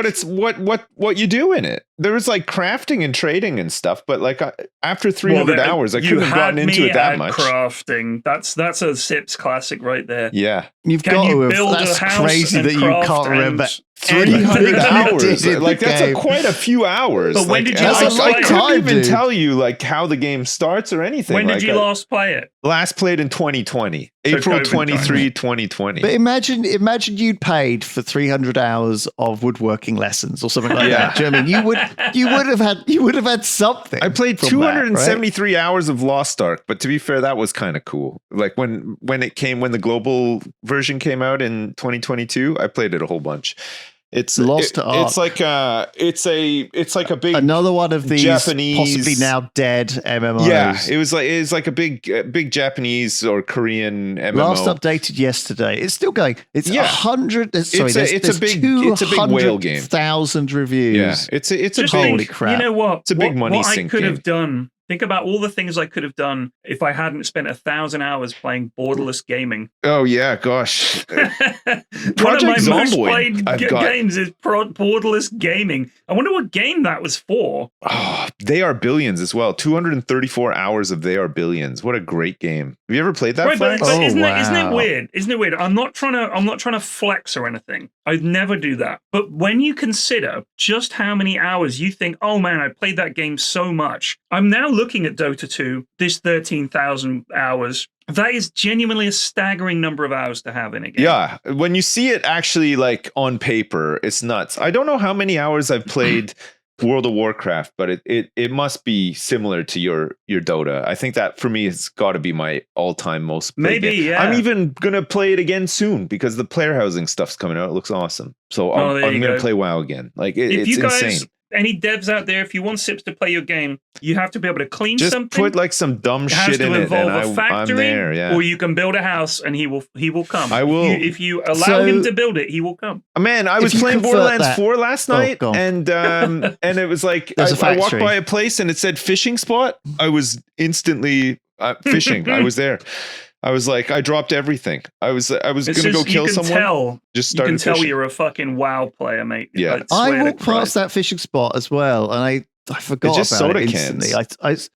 what you do in it? There was like crafting and trading and stuff, but like after 300 hours, I couldn't have gotten into it that much. Crafting. That's a Sips classic right there. Yeah, you've got to have. That's crazy that you can't remember 300 hours. Like that's quite a few hours. But when did you last play it? I couldn't even tell you like how the game starts or anything. When did you last play it? Last played in 2020, April 23, 2020. But imagine you'd paid for 300 hours of woodworking lessons or something like that. Do you know what I mean? You would have had something. I played 273 hours of Lost Ark, but to be fair, that was kind of cool. Like when the global version came out in 2022, I played it a whole bunch. It's Lost Ark. It's like a big another one of these Japanese, possibly now dead MMOs. Yeah, it was like a big Japanese or Korean MMO. Last updated yesterday. It's still going. It's 100. Sorry, it's a big whale game. 1,000 reviews. Yeah, it's a holy crap. You know what? It's a big money what sink I could game. have done. Think about all the things I could have done if I hadn't spent 1,000 hours playing borderless gaming. Oh yeah, gosh. One of my most played games is borderless gaming. I wonder what game that was for. Oh, They Are Billions as well. 234 hours of They Are Billions. What a great game. Have you ever played that? Right, but isn't it weird? Isn't it weird? I'm not trying to flex or anything. I'd never do that. But when you consider just how many hours you think, oh man, I played that game so much. I'm now looking at Dota 2, this 13,000 hours. That is genuinely a staggering number of hours to have in a game. Yeah, when you see it actually like on paper, it's nuts. I don't know how many hours I've played World of Warcraft, but it must be similar to your Dota. I think that for me it's got to be my all-time most played game. Yeah. I'm even gonna play it again soon because the player housing stuff's coming out. It looks awesome. So I'm gonna play WoW again. Like it's insane. Any devs out there, if you want Sips to play your game, you have to be able to clean something. Just put like some dumb shit in it, and I'm there. Yeah. Or you can build a house, and he will come. I will. If you allow him to build it, he will come. Man, I was playing Borderlands 4 last night, and it was like I walked by a place and it said fishing spot. I was instantly fishing. I was there. I was like, I dropped everything. I was gonna go kill someone. Just started. You can tell fishing. you're a fucking WoW player, mate. Yeah, I walked past that fishing spot as well, and I forgot about it instantly.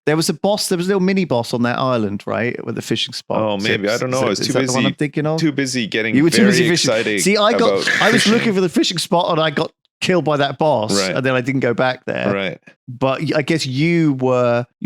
There was a boss. There was a little mini boss on that island, right, with the fishing spot. Oh, maybe I don't know. I was too busy. The one I'm thinking of? Too busy getting. You were too busy excited. fishing. See, I was looking for the fishing spot, and I got killed by that boss, and then I didn't go back there. Right. But I guess you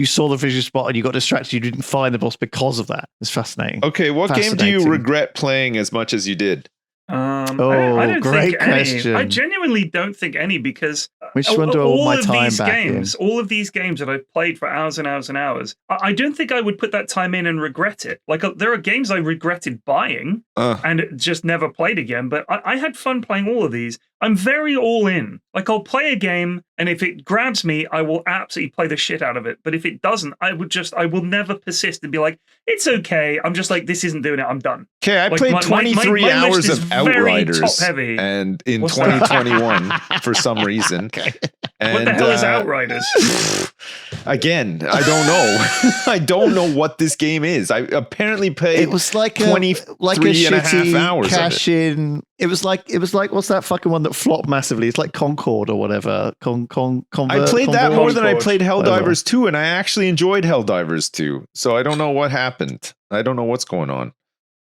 saw the fishing spot and you got distracted. You didn't find the boss because of that. It's fascinating. Okay, what game do you regret playing as much as you did? I don't great think any. question. I genuinely don't think any because which one do I want my time back in? All of these games that I've played for hours and hours and hours, I don't think I would put that time in and regret it. Like there are games I regretted buying and just never played again, but I had fun playing all of these. I'm very all in. Like, I'll play a game, and if it grabs me, I will absolutely play the shit out of it. But if it doesn't, I will never persist and be like, it's okay. I'm just like, this isn't doing it. I'm done. Okay, I played 23 hours of Outriders and in 2021 for some reason. Okay. And, what the hell is Outriders? Again, I don't know. I don't know what this game is. I apparently played. It was like 23 and a half hours cash in. It was like what's that fucking one that flopped massively? It's like Concord or whatever. I played that more than I played Helldivers 2, and I actually enjoyed Helldivers 2. So I don't know what happened. I don't know what's going on.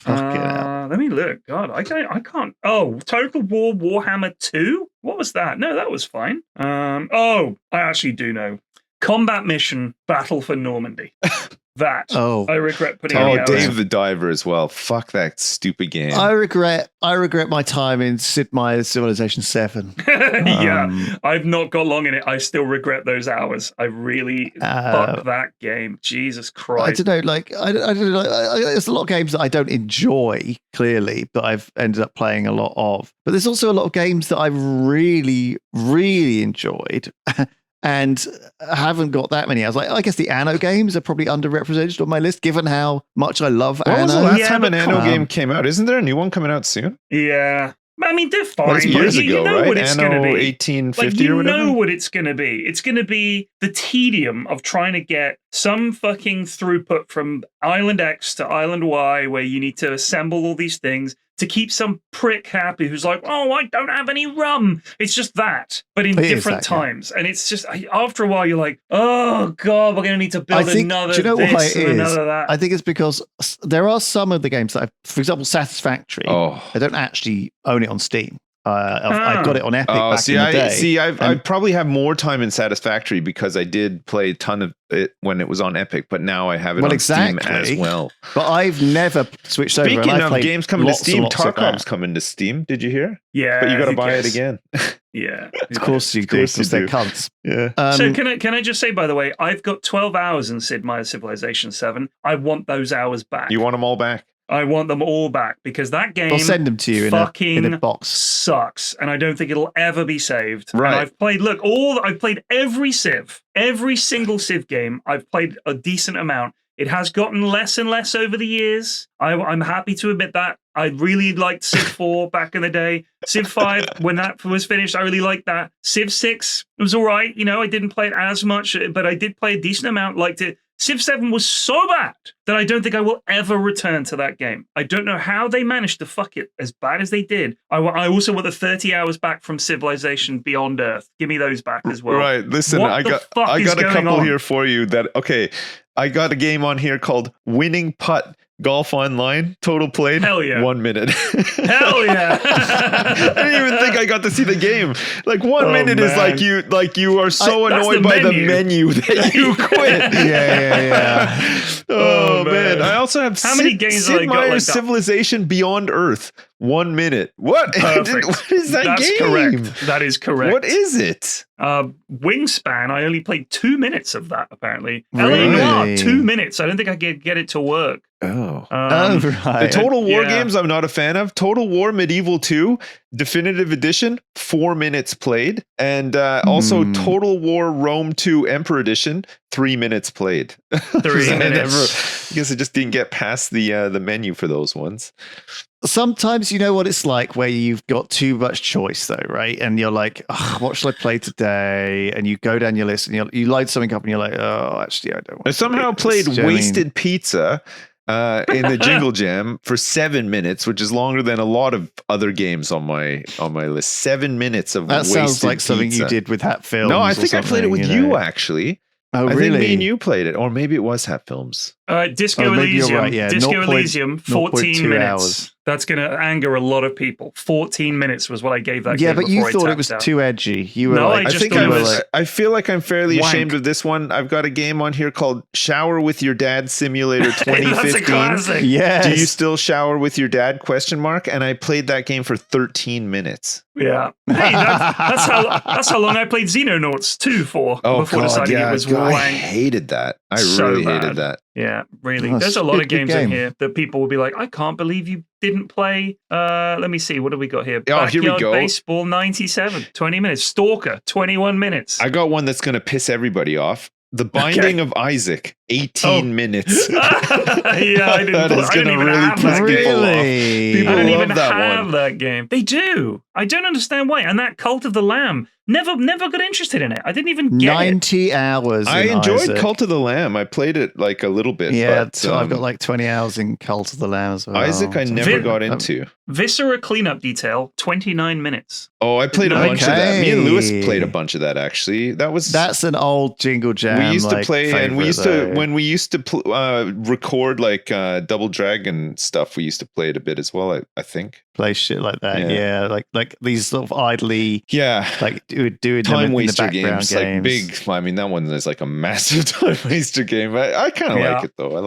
Let me look. God, I can't. Oh, Total War Warhammer 2? What was that? No, that was fine. I actually do know. Combat Mission Battle for Normandy. That. I regret putting in the hours. Dave the Diver as well. Fuck that stupid game. I regret my time in Sid Meier's Civilization 7. Yeah, I've not got long in it. I still regret those hours. I really fuck that game. Jesus Christ. I don't know. Like, I don't know. There's a lot of games that I don't enjoy, clearly, but I've ended up playing a lot of. But there's also a lot of games that I've really, really enjoyed. And I haven't got that many hours. Like, I guess the Anno games are probably underrepresented on my list, given how much I love Anno. When was the last time an Anno game came out? Isn't there a new one coming out soon? Yeah. I mean, they're fine. Well, it's years ago, you know right? What it's Anno gonna be. 1850 or whatever? You know what it's going to be. It's going to be the tedium of trying to get some fucking throughput from Island X to Island Y, where you need to assemble all these things to keep some prick happy who's like, oh, I don't have any rum. It's just that, but in different times. And it's just, after a while, you're like, oh, God, we're going to need to build another do you know why it is? Another that. I think it's because there are some of the games that, for example, Satisfactory, I don't actually own it on Steam. I've got it on Epic back in the day. I probably have more time in Satisfactory because I did play a ton of it when it was on Epic, but now I have it on Steam as well. But I've never switched over. Speaking of games coming to Steam, Tarkov's coming to Steam. Did you hear? Yeah. But you got to buy it again. Yeah. Of course you do, because they're cunts. Yeah. So can I just say, by the way, I've got 12 hours in Sid Meier's Civilization 7. I want those hours back. You want them all back? I want them all back because that game I'll send them to you in a box. Sucks, and I don't think it'll ever be saved. Right. And I've played every single Civ game. I've played a decent amount. It has gotten less and less over the years. I'm happy to admit that. I really liked Civ 4 back in the day. Civ 5, when that was finished, I really liked that. Civ 6 was all right. You know, I didn't play it as much, but I did play a decent amount, liked it. Civ 7 was so bad that I don't think I will ever return to that game. I don't know how they managed to fuck it as bad as they did. I also want the 30 hours back from Civilization Beyond Earth. Give me those back as well. Right. Listen, I got a couple here for you I got a game on here called Winning Putt Golf Online. Total played. Hell yeah. 1 minute. Hell yeah. I didn't even think I got to see the game. Like 1 minute is like you are so annoyed by the menu that you quit. Yeah. Oh man. I also have how many games Sid Meier's Civilization Beyond Earth. 1 minute. What? What is that game? Correct. That is correct. What is it? Wingspan. I only played 2 minutes of that, apparently. Really? LA Noire, 2 minutes. I don't think I could get it to work. Oh. Right. The Total War games I'm not a fan of. Total War Medieval 2 Definitive Edition, 4 minutes played. And also Total War Rome 2 Emperor Edition, 3 minutes played. 3 minutes. I guess I just didn't get past the menu for those ones. Sometimes you know what it's like where you've got too much choice though, right? And you're like, what should I play today? And you go down your list and you load something up and you're like, oh, actually, I don't want to. I somehow played Wasted Pizza in the Jingle Jam for 7 minutes, which is longer than a lot of other games on my list. 7 minutes of Wasted Pizza. That sounds like something you did with Hat Films. No, I think I played it with you actually. Oh, I really? think me and you played it, or maybe it was Hat Films. Disco Elysium. Right, yeah. Disco Elysium, 14 minutes. Hours. That's going to anger a lot of people. 14 minutes was what I gave that game. Yeah, but you thought it was too edgy. You were I feel like I'm fairly ashamed of this one. I've got a game on here called Shower with Your Dad Simulator 2015. That's a classic. Yes. Do you still shower with your dad? ? And I played that game for 13 minutes. Yeah. Hey, that's how long I played Xenonauts 2 for before deciding it was wank. I hated that. I So really bad. hated that. Yeah, really. Oh, There's a lot good of games game. in here that people will be like, I can't believe you didn't play. Let me see. What have we got here? Oh, here we Backyard go. Baseball 97, 20 minutes. Stalker, 21 minutes. I got one that's going to piss everybody off. The Binding of Isaac, 18 minutes. Yeah, I didn't. That is going to really piss people off. People I don't love even that have one. that game. They do. I don't understand why. And that Cult of the Lamb, never got interested in it. I didn't even get 90 hours. I in enjoyed Isaac. Cult of the Lamb. I played it like a little bit. Yeah, but, so I've got like 20 hours in Cult of the Lamb as well. Isaac, I never Vin- got into. Viscera Cleanup Detail, 29 minutes. Oh, I played a Okay. bunch of that. Me and Lewis played a bunch of that actually. That's an old Jingle Jam. we used to like, play, and we used to favorite, though. when we used to record like Double Dragon stuff. We used to play it a bit as well. I think. play shit like that. Yeah. Yeah, like these sort of idly, Yeah. like doing Time them in the waster background games, like big. I mean, that one is like a massive time waster game. I kind of Yeah. like it though. I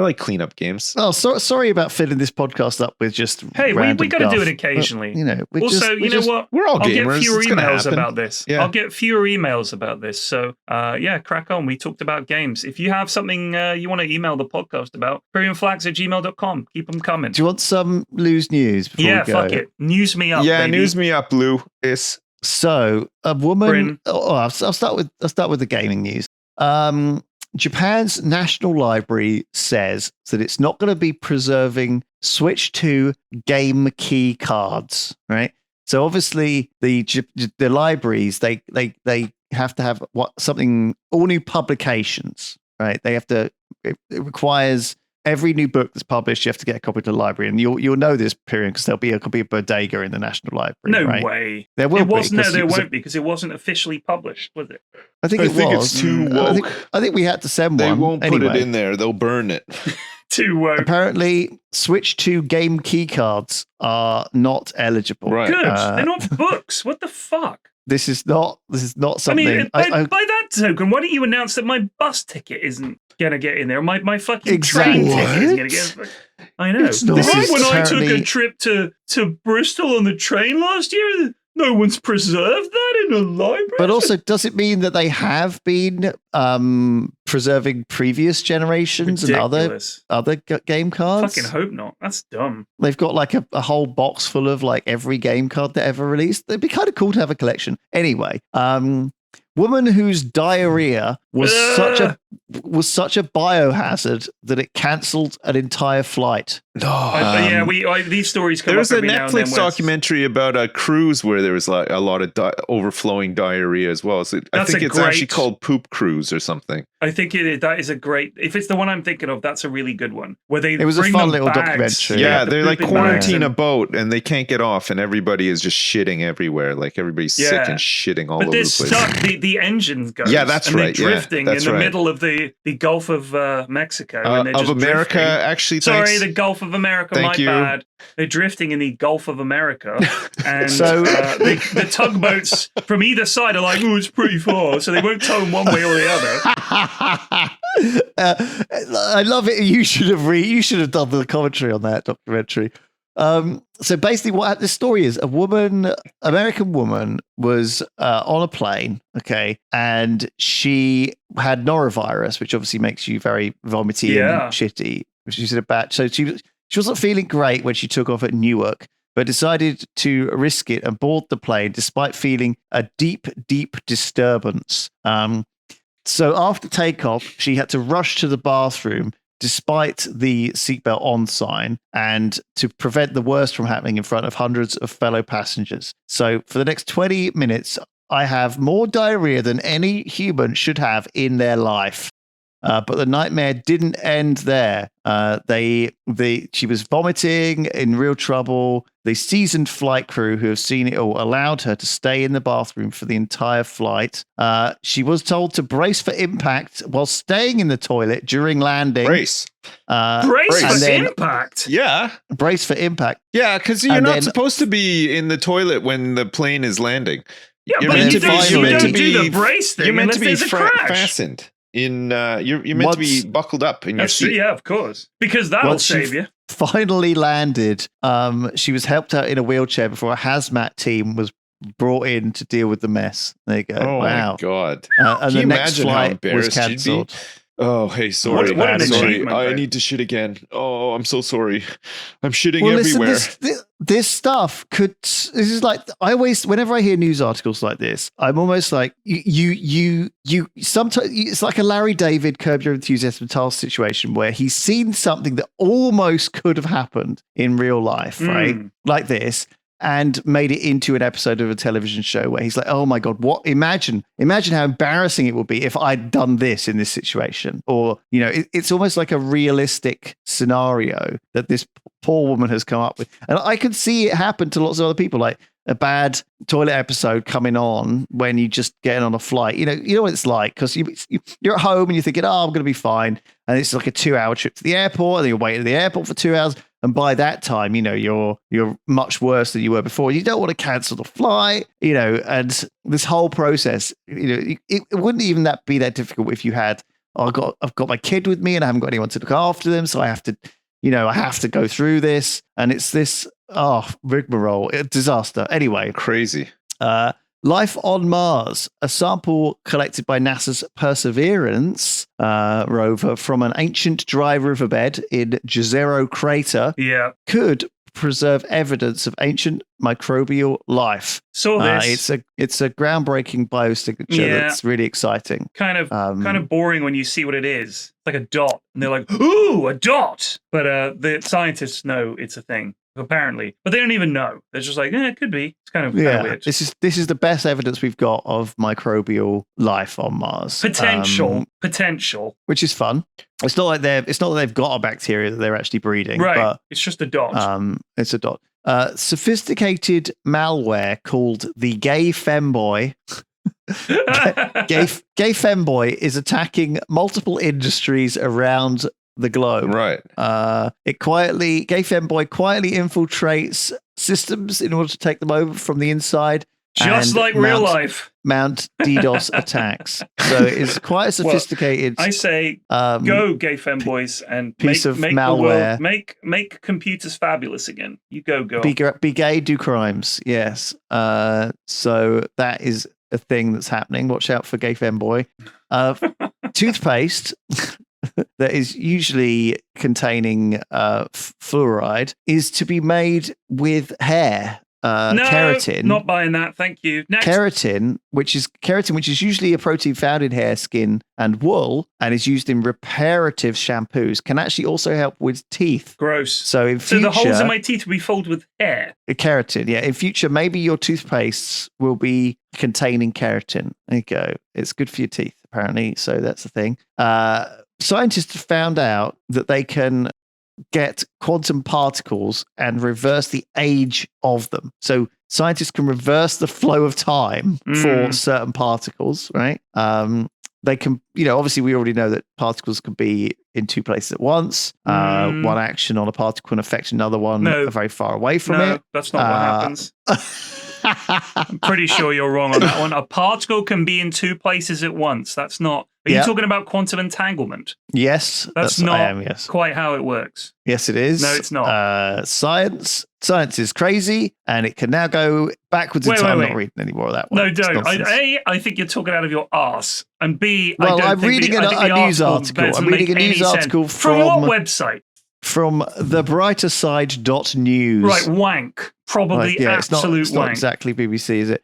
like cleanup games. Oh, sorry about filling this podcast up with just. Hey, we random got to do guff. it occasionally. But, you know, Also, you know what? We're all I'll gamers. get fewer It's gonna emails happen. about this. Yeah. I'll get fewer emails about this. So, yeah, crack on. We talked about games. If you have something you want to email the podcast about, PyrionFlags@gmail.com. Keep them coming. Do you want some loose news? Before Yeah, we go? fuck it. News me up. Yeah, baby. news me up, Lou. Yes. So a woman. Bryn. I'll start with the gaming news. Japan's National Library says that it's not going to be preserving Switch 2 game key cards, right? So obviously the libraries they have to have all new publications, right? They have to. It requires every new book that's published, you have to get a copy to the library, and you'll know this, Pyrion, because there'll be a bodega in the National Library. No right? way. There will be. No, 'cause there it was won't be because it wasn't officially published, was it? I think I it think was. it's too woke. I think we had to send They one. won't anyway. put it in there. They'll burn it. Too woke. Apparently, Switch 2 game key cards are not eligible. Right. Good. They're not books. What the fuck? This is not something. I mean, by that token, why don't you announce that my bus ticket isn't gonna get in there? My fucking Exactly. train ticket isn't gonna What? get in. I know. It's not. Remember This is when I took a apparently- trip to Bristol on the train last year? No one's preserved that in a library. But also, does it mean that they have been preserving previous generations ridiculous. and other game cards? Fucking hope not. That's dumb. They've got like a whole box full of like every game card that ever released. It'd be kind of cool to have a collection. Anyway, woman whose diarrhea was such a biohazard that it cancelled an entire flight. No. These stories come There was up a every now and then. Netflix where it's- documentary about a cruise where there was like a lot of overflowing diarrhea as well. So I That's think a it's actually great- called Poop Cruise or something. I think that is a great. If it's the one I'm thinking of, that's a really good one. Where they It was a bring fun them little bags. documentary. Yeah, the they're like pooping bags quarantine a and- boat and they can't get off, and everybody is just shitting everywhere. Like everybody's sick Yeah. and shitting all But over they're the place. stuck. The engines go. Yeah, that's and right, They're yeah, drifting that's in the right. middle of the Gulf of Mexico. And they're Of just America, drifting. actually. Sorry, Thanks. the Gulf of America. Thank my you. bad. They're drifting in the Gulf of America, and So- the tugboats from either side are like, "Oh, it's pretty far," so they won't tow them one way or the other. I love it. You should have done the commentary on that documentary. So basically, what this story is: American woman, was on a plane, okay, and she had norovirus, which obviously makes you very vomity Yeah. and shitty. She's in a batch, so she wasn't feeling great when she took off at Newark, but decided to risk it and board the plane despite feeling a deep disturbance. So after takeoff, she had to rush to the bathroom despite the seatbelt on sign and to prevent the worst from happening in front of hundreds of fellow passengers. So for the next 20 minutes, I have more diarrhea than any human should have in their life. But the nightmare didn't end there. She was vomiting, in real trouble. The seasoned flight crew who have seen it all allowed her to stay in the bathroom for the entire flight. She was told to brace for impact while staying in the toilet during landing. Brace. Brace and for then- impact. Yeah. Brace for impact. Yeah, because you're And not then- supposed to be in the toilet when the plane is landing. Yeah, You're but meant you to be- don't, you're you meant don't to do be- the brace thing You're meant to unless be there's a crash. fastened. You're meant to be buckled up in your That's true. seat. Yeah, of course. Because that'll Once she save you. finally landed, she was helped out in a wheelchair before a hazmat team was brought in to deal with the mess. There you go. Oh wow. my god! And Can the you next imagine how flight was embarrassed you'd be? cancelled. Oh, hey, sorry. What an sorry. achievement, I right? need to shit again. Oh, I'm so sorry. I'm shitting Well, everywhere. listen, this stuff could. This is like whenever I hear news articles like this, I'm almost like you. Sometimes it's like a Larry David Curb Your Enthusiasm task situation where he's seen something that almost could have happened in real life, right? Like this. And made it into an episode of a television show where he's like, "Oh my God, what? Imagine how embarrassing it would be if I'd done this in this situation." Or, it's almost like a realistic scenario that this poor woman has come up with. And I can see it happen to lots of other people, like a bad toilet episode coming on when you just getting on a flight. You know what it's like, because you're at home and you're thinking, "Oh, I'm going to be fine." And it's like a 2-hour trip to the airport, and then you're waiting at the airport for 2 hours. And by that time, you're much worse than you were before. You don't want to cancel the flight, and this whole process, it wouldn't even be that difficult if you had, I've got my kid with me and I haven't got anyone to look after them. So I have to go through this. And it's this, rigmarole, disaster. Anyway. Crazy. Life on Mars, a sample collected by NASA's Perseverance rover from an ancient dry riverbed in Jezero Crater could preserve evidence of ancient microbial life. So it's a groundbreaking biosignature that's really exciting. Kind of boring when you see what it is. It's like a dot, and they're like, "Ooh, a dot!" But the scientists know it's a thing. Apparently, but they don't even know. They're just like, it could be. It's kind of weird. This is the best evidence we've got of microbial life on Mars. Potential, which is fun. It's not that they've got a bacteria that they're actually breeding, right? But, it's just a dot. It's a dot. Sophisticated malware called the Gay Femboy. Gay Femboy is attacking multiple industries around the globe. Right. Gay Femboy quietly infiltrates systems in order to take them over from the inside. Just like real life. Mount DDoS attacks. So it's quite a sophisticated. I say, go Gay Femboys and piece of make malware. The world, make computers fabulous again. You go. Be gay, do crimes. Yes. So that is a thing that's happening. Watch out for Gay Femboy. Toothpaste. That is usually containing fluoride is to be made with hair. Keratin. Not buying that. Thank you. Next. Keratin, which is usually a protein found in hair, skin, and wool, and is used in reparative shampoos, can actually also help with teeth. Gross. So in future, the holes in my teeth will be filled with hair. Keratin, yeah. In future, maybe your toothpastes will be containing keratin. There you go. It's good for your teeth, apparently. So that's the thing. Scientists have found out that they can get quantum particles and reverse the age of them. So scientists can reverse the flow of time for certain particles, right? They can, obviously we already know that particles can be in two places at once. One action on a particle can affect another one very far away from it. That's not what happens. I'm pretty sure you're wrong on that one. A particle can be in two places at once. That's not. Are you talking about quantum entanglement? Yes. That's not quite how it works. Yes, it is. No, it's not. Science is crazy, and it can now go backwards in time. I'm not reading any more of that one. No, don't. I think you're talking out of your arse. And B, I'm reading a news article. I'm reading a news article from what website? From thebrighterside.news. Right, wank. Probably absolute it's not exactly BBC, is it?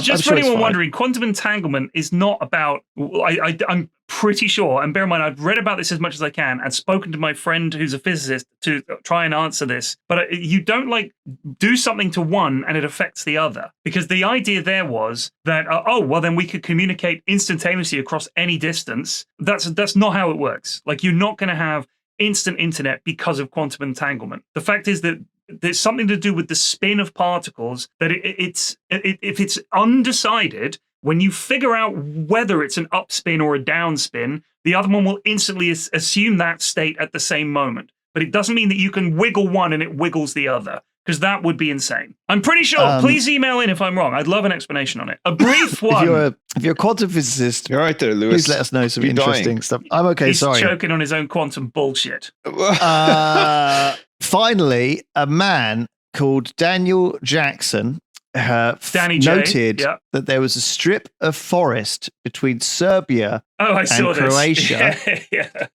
Just for anyone wondering, quantum entanglement is not about. I'm pretty sure, and bear in mind, I've read about this as much as I can and spoken to my friend who's a physicist to try and answer this. But you don't do something to one and it affects the other, because the idea there was that then we could communicate instantaneously across any distance. That's not how it works. You're not going to have instant internet because of quantum entanglement. The fact is that there's something to do with the spin of particles that if it's undecided, when you figure out whether it's an upspin or a downspin, the other one will instantly assume that state at the same moment. But it doesn't mean that you can wiggle one and it wiggles the other, because that would be insane. I'm pretty sure. Please email in if I'm wrong. I'd love an explanation on it. A brief one. If you're a quantum physicist, you're right there, Lewis. Please let us know some interesting stuff. I'm okay. He's sorry. He's choking on his own quantum bullshit. Finally, a man called Daniel Jackson, Danny J. noted that there was a strip of forest between Serbia and Croatia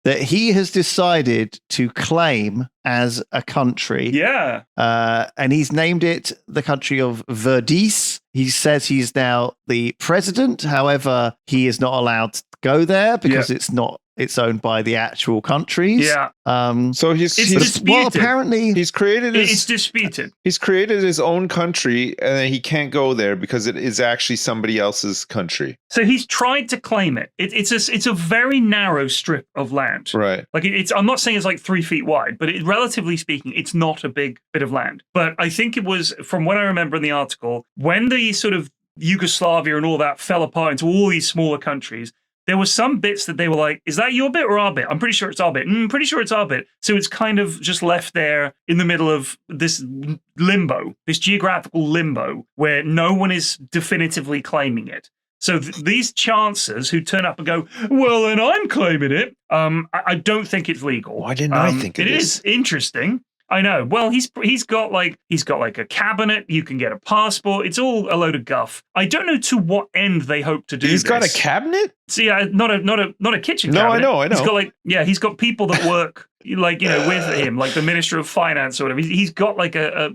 that he has decided to claim as a country. Yeah. And he's named it the country of Verdice. He says he's now the president. However, he is not allowed to go there because it's owned by the actual countries. Yeah. So it's disputed. Well, apparently it's disputed. He's created his own country, and then he can't go there because it is actually somebody else's country. So he's tried to claim it. It's a very narrow strip of land. Right. Like I'm not saying it's like 3 feet wide, but relatively speaking, it's not a big bit of land. But I think it was, from what I remember in the article, when the sort of Yugoslavia and all that fell apart into all these smaller countries, there were some bits that they were like, is that your bit or our bit? I'm pretty sure it's our bit. Pretty sure it's our bit. So it's kind of just left there in the middle of this limbo, this geographical limbo where no one is definitively claiming it. So these chancers who turn up and go, well, then I'm claiming it. I don't think it's legal. Why didn't I think it is interesting. I know. Well, he's got like a cabinet. You can get a passport. It's all a load of guff. I don't know to what end they hope to do. He's got a cabinet. So yeah, not a kitchen No, cabinet. I know. He's got he's got people that work with him, like the Minister of Finance or whatever. He's got like a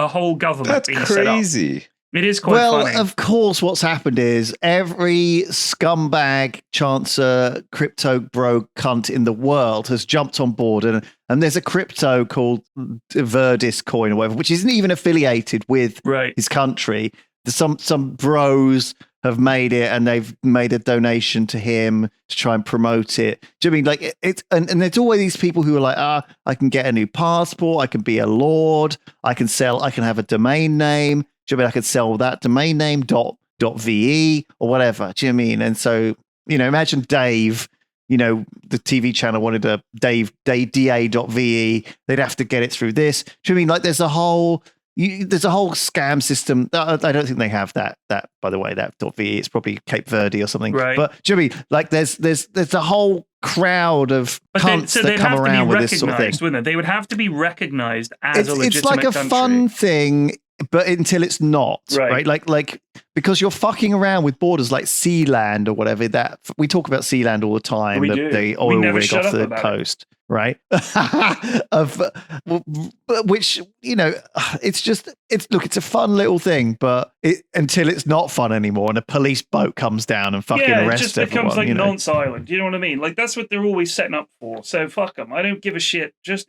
whole government. That's being crazy. Set up. It is quite funny. Well, of course, what's happened is every scumbag, chancer, crypto bro cunt in the world has jumped on board, and there's a crypto called Verdis coin or whatever, which isn't even affiliated with his country. Some bros have made it, and they've made a donation to him to try and promote it. Do you know what I mean? Like it's and there's always these people who are like, I can get a new passport, I can be a lord, I can have a domain name. Do you know what I mean? I could sell that domain name .ve or whatever. Do you know what I mean? And so, imagine Dave, the TV channel wanted a da.ve. They'd have to get it through this. Do you know what I mean? Like there's a whole scam system. I don't think they have that, by the way, that .ve. It's probably Cape Verde or something. Right. But do you know what I mean? Like there's a whole crowd of cunts that come around with this sort of thing. Wouldn't they? They would have to be recognized as a legitimate It's like a country. fun thing, but until it's not, right? Like because you're fucking around with borders like Sealand or whatever. That we talk about Sealand all the time. The oil rig off the coast, right? Which it's a fun little thing, but until it's not fun anymore, and a police boat comes down and fucking arrests everyone. It just becomes like Nonce Island. You know what I mean? Like that's what they're always setting up for. So fuck them. I don't give a shit. Just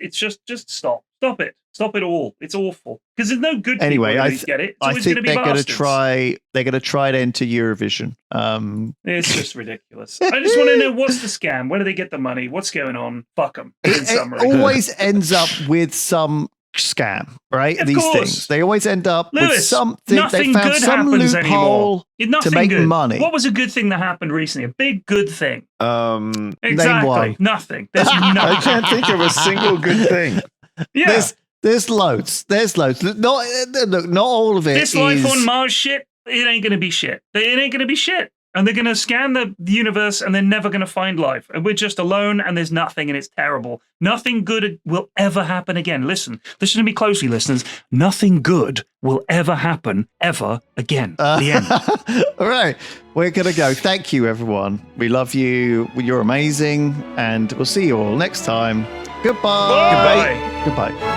stop. Stop it. Stop it all. It's awful. Because there's no good people who get it. I think they're going to try. They're going to try to enter Eurovision. It's just ridiculous. I just want to know what's the scam. Where do they get the money? What's going on? Fuck them. It always ends up with some scam, right? These things. They always end up with something. Nothing they found good some happens loophole anymore. to make money. What was a good thing that happened recently? A big good thing. Exactly. Name one. Nothing. There's nothing. I can't think of a single good thing. Yeah. There's loads. Not all of it. This life on Mars shit, it ain't going to be shit. It ain't going to be shit. And they're going to scan the universe and they're never going to find life. And we're just alone and there's nothing and it's terrible. Nothing good will ever happen again. Listen to me closely, listeners. Nothing good will ever happen ever again. The end. All right. We're going to go. Thank you, everyone. We love you. You're amazing. And we'll see you all next time. Goodbye. Bye. Goodbye.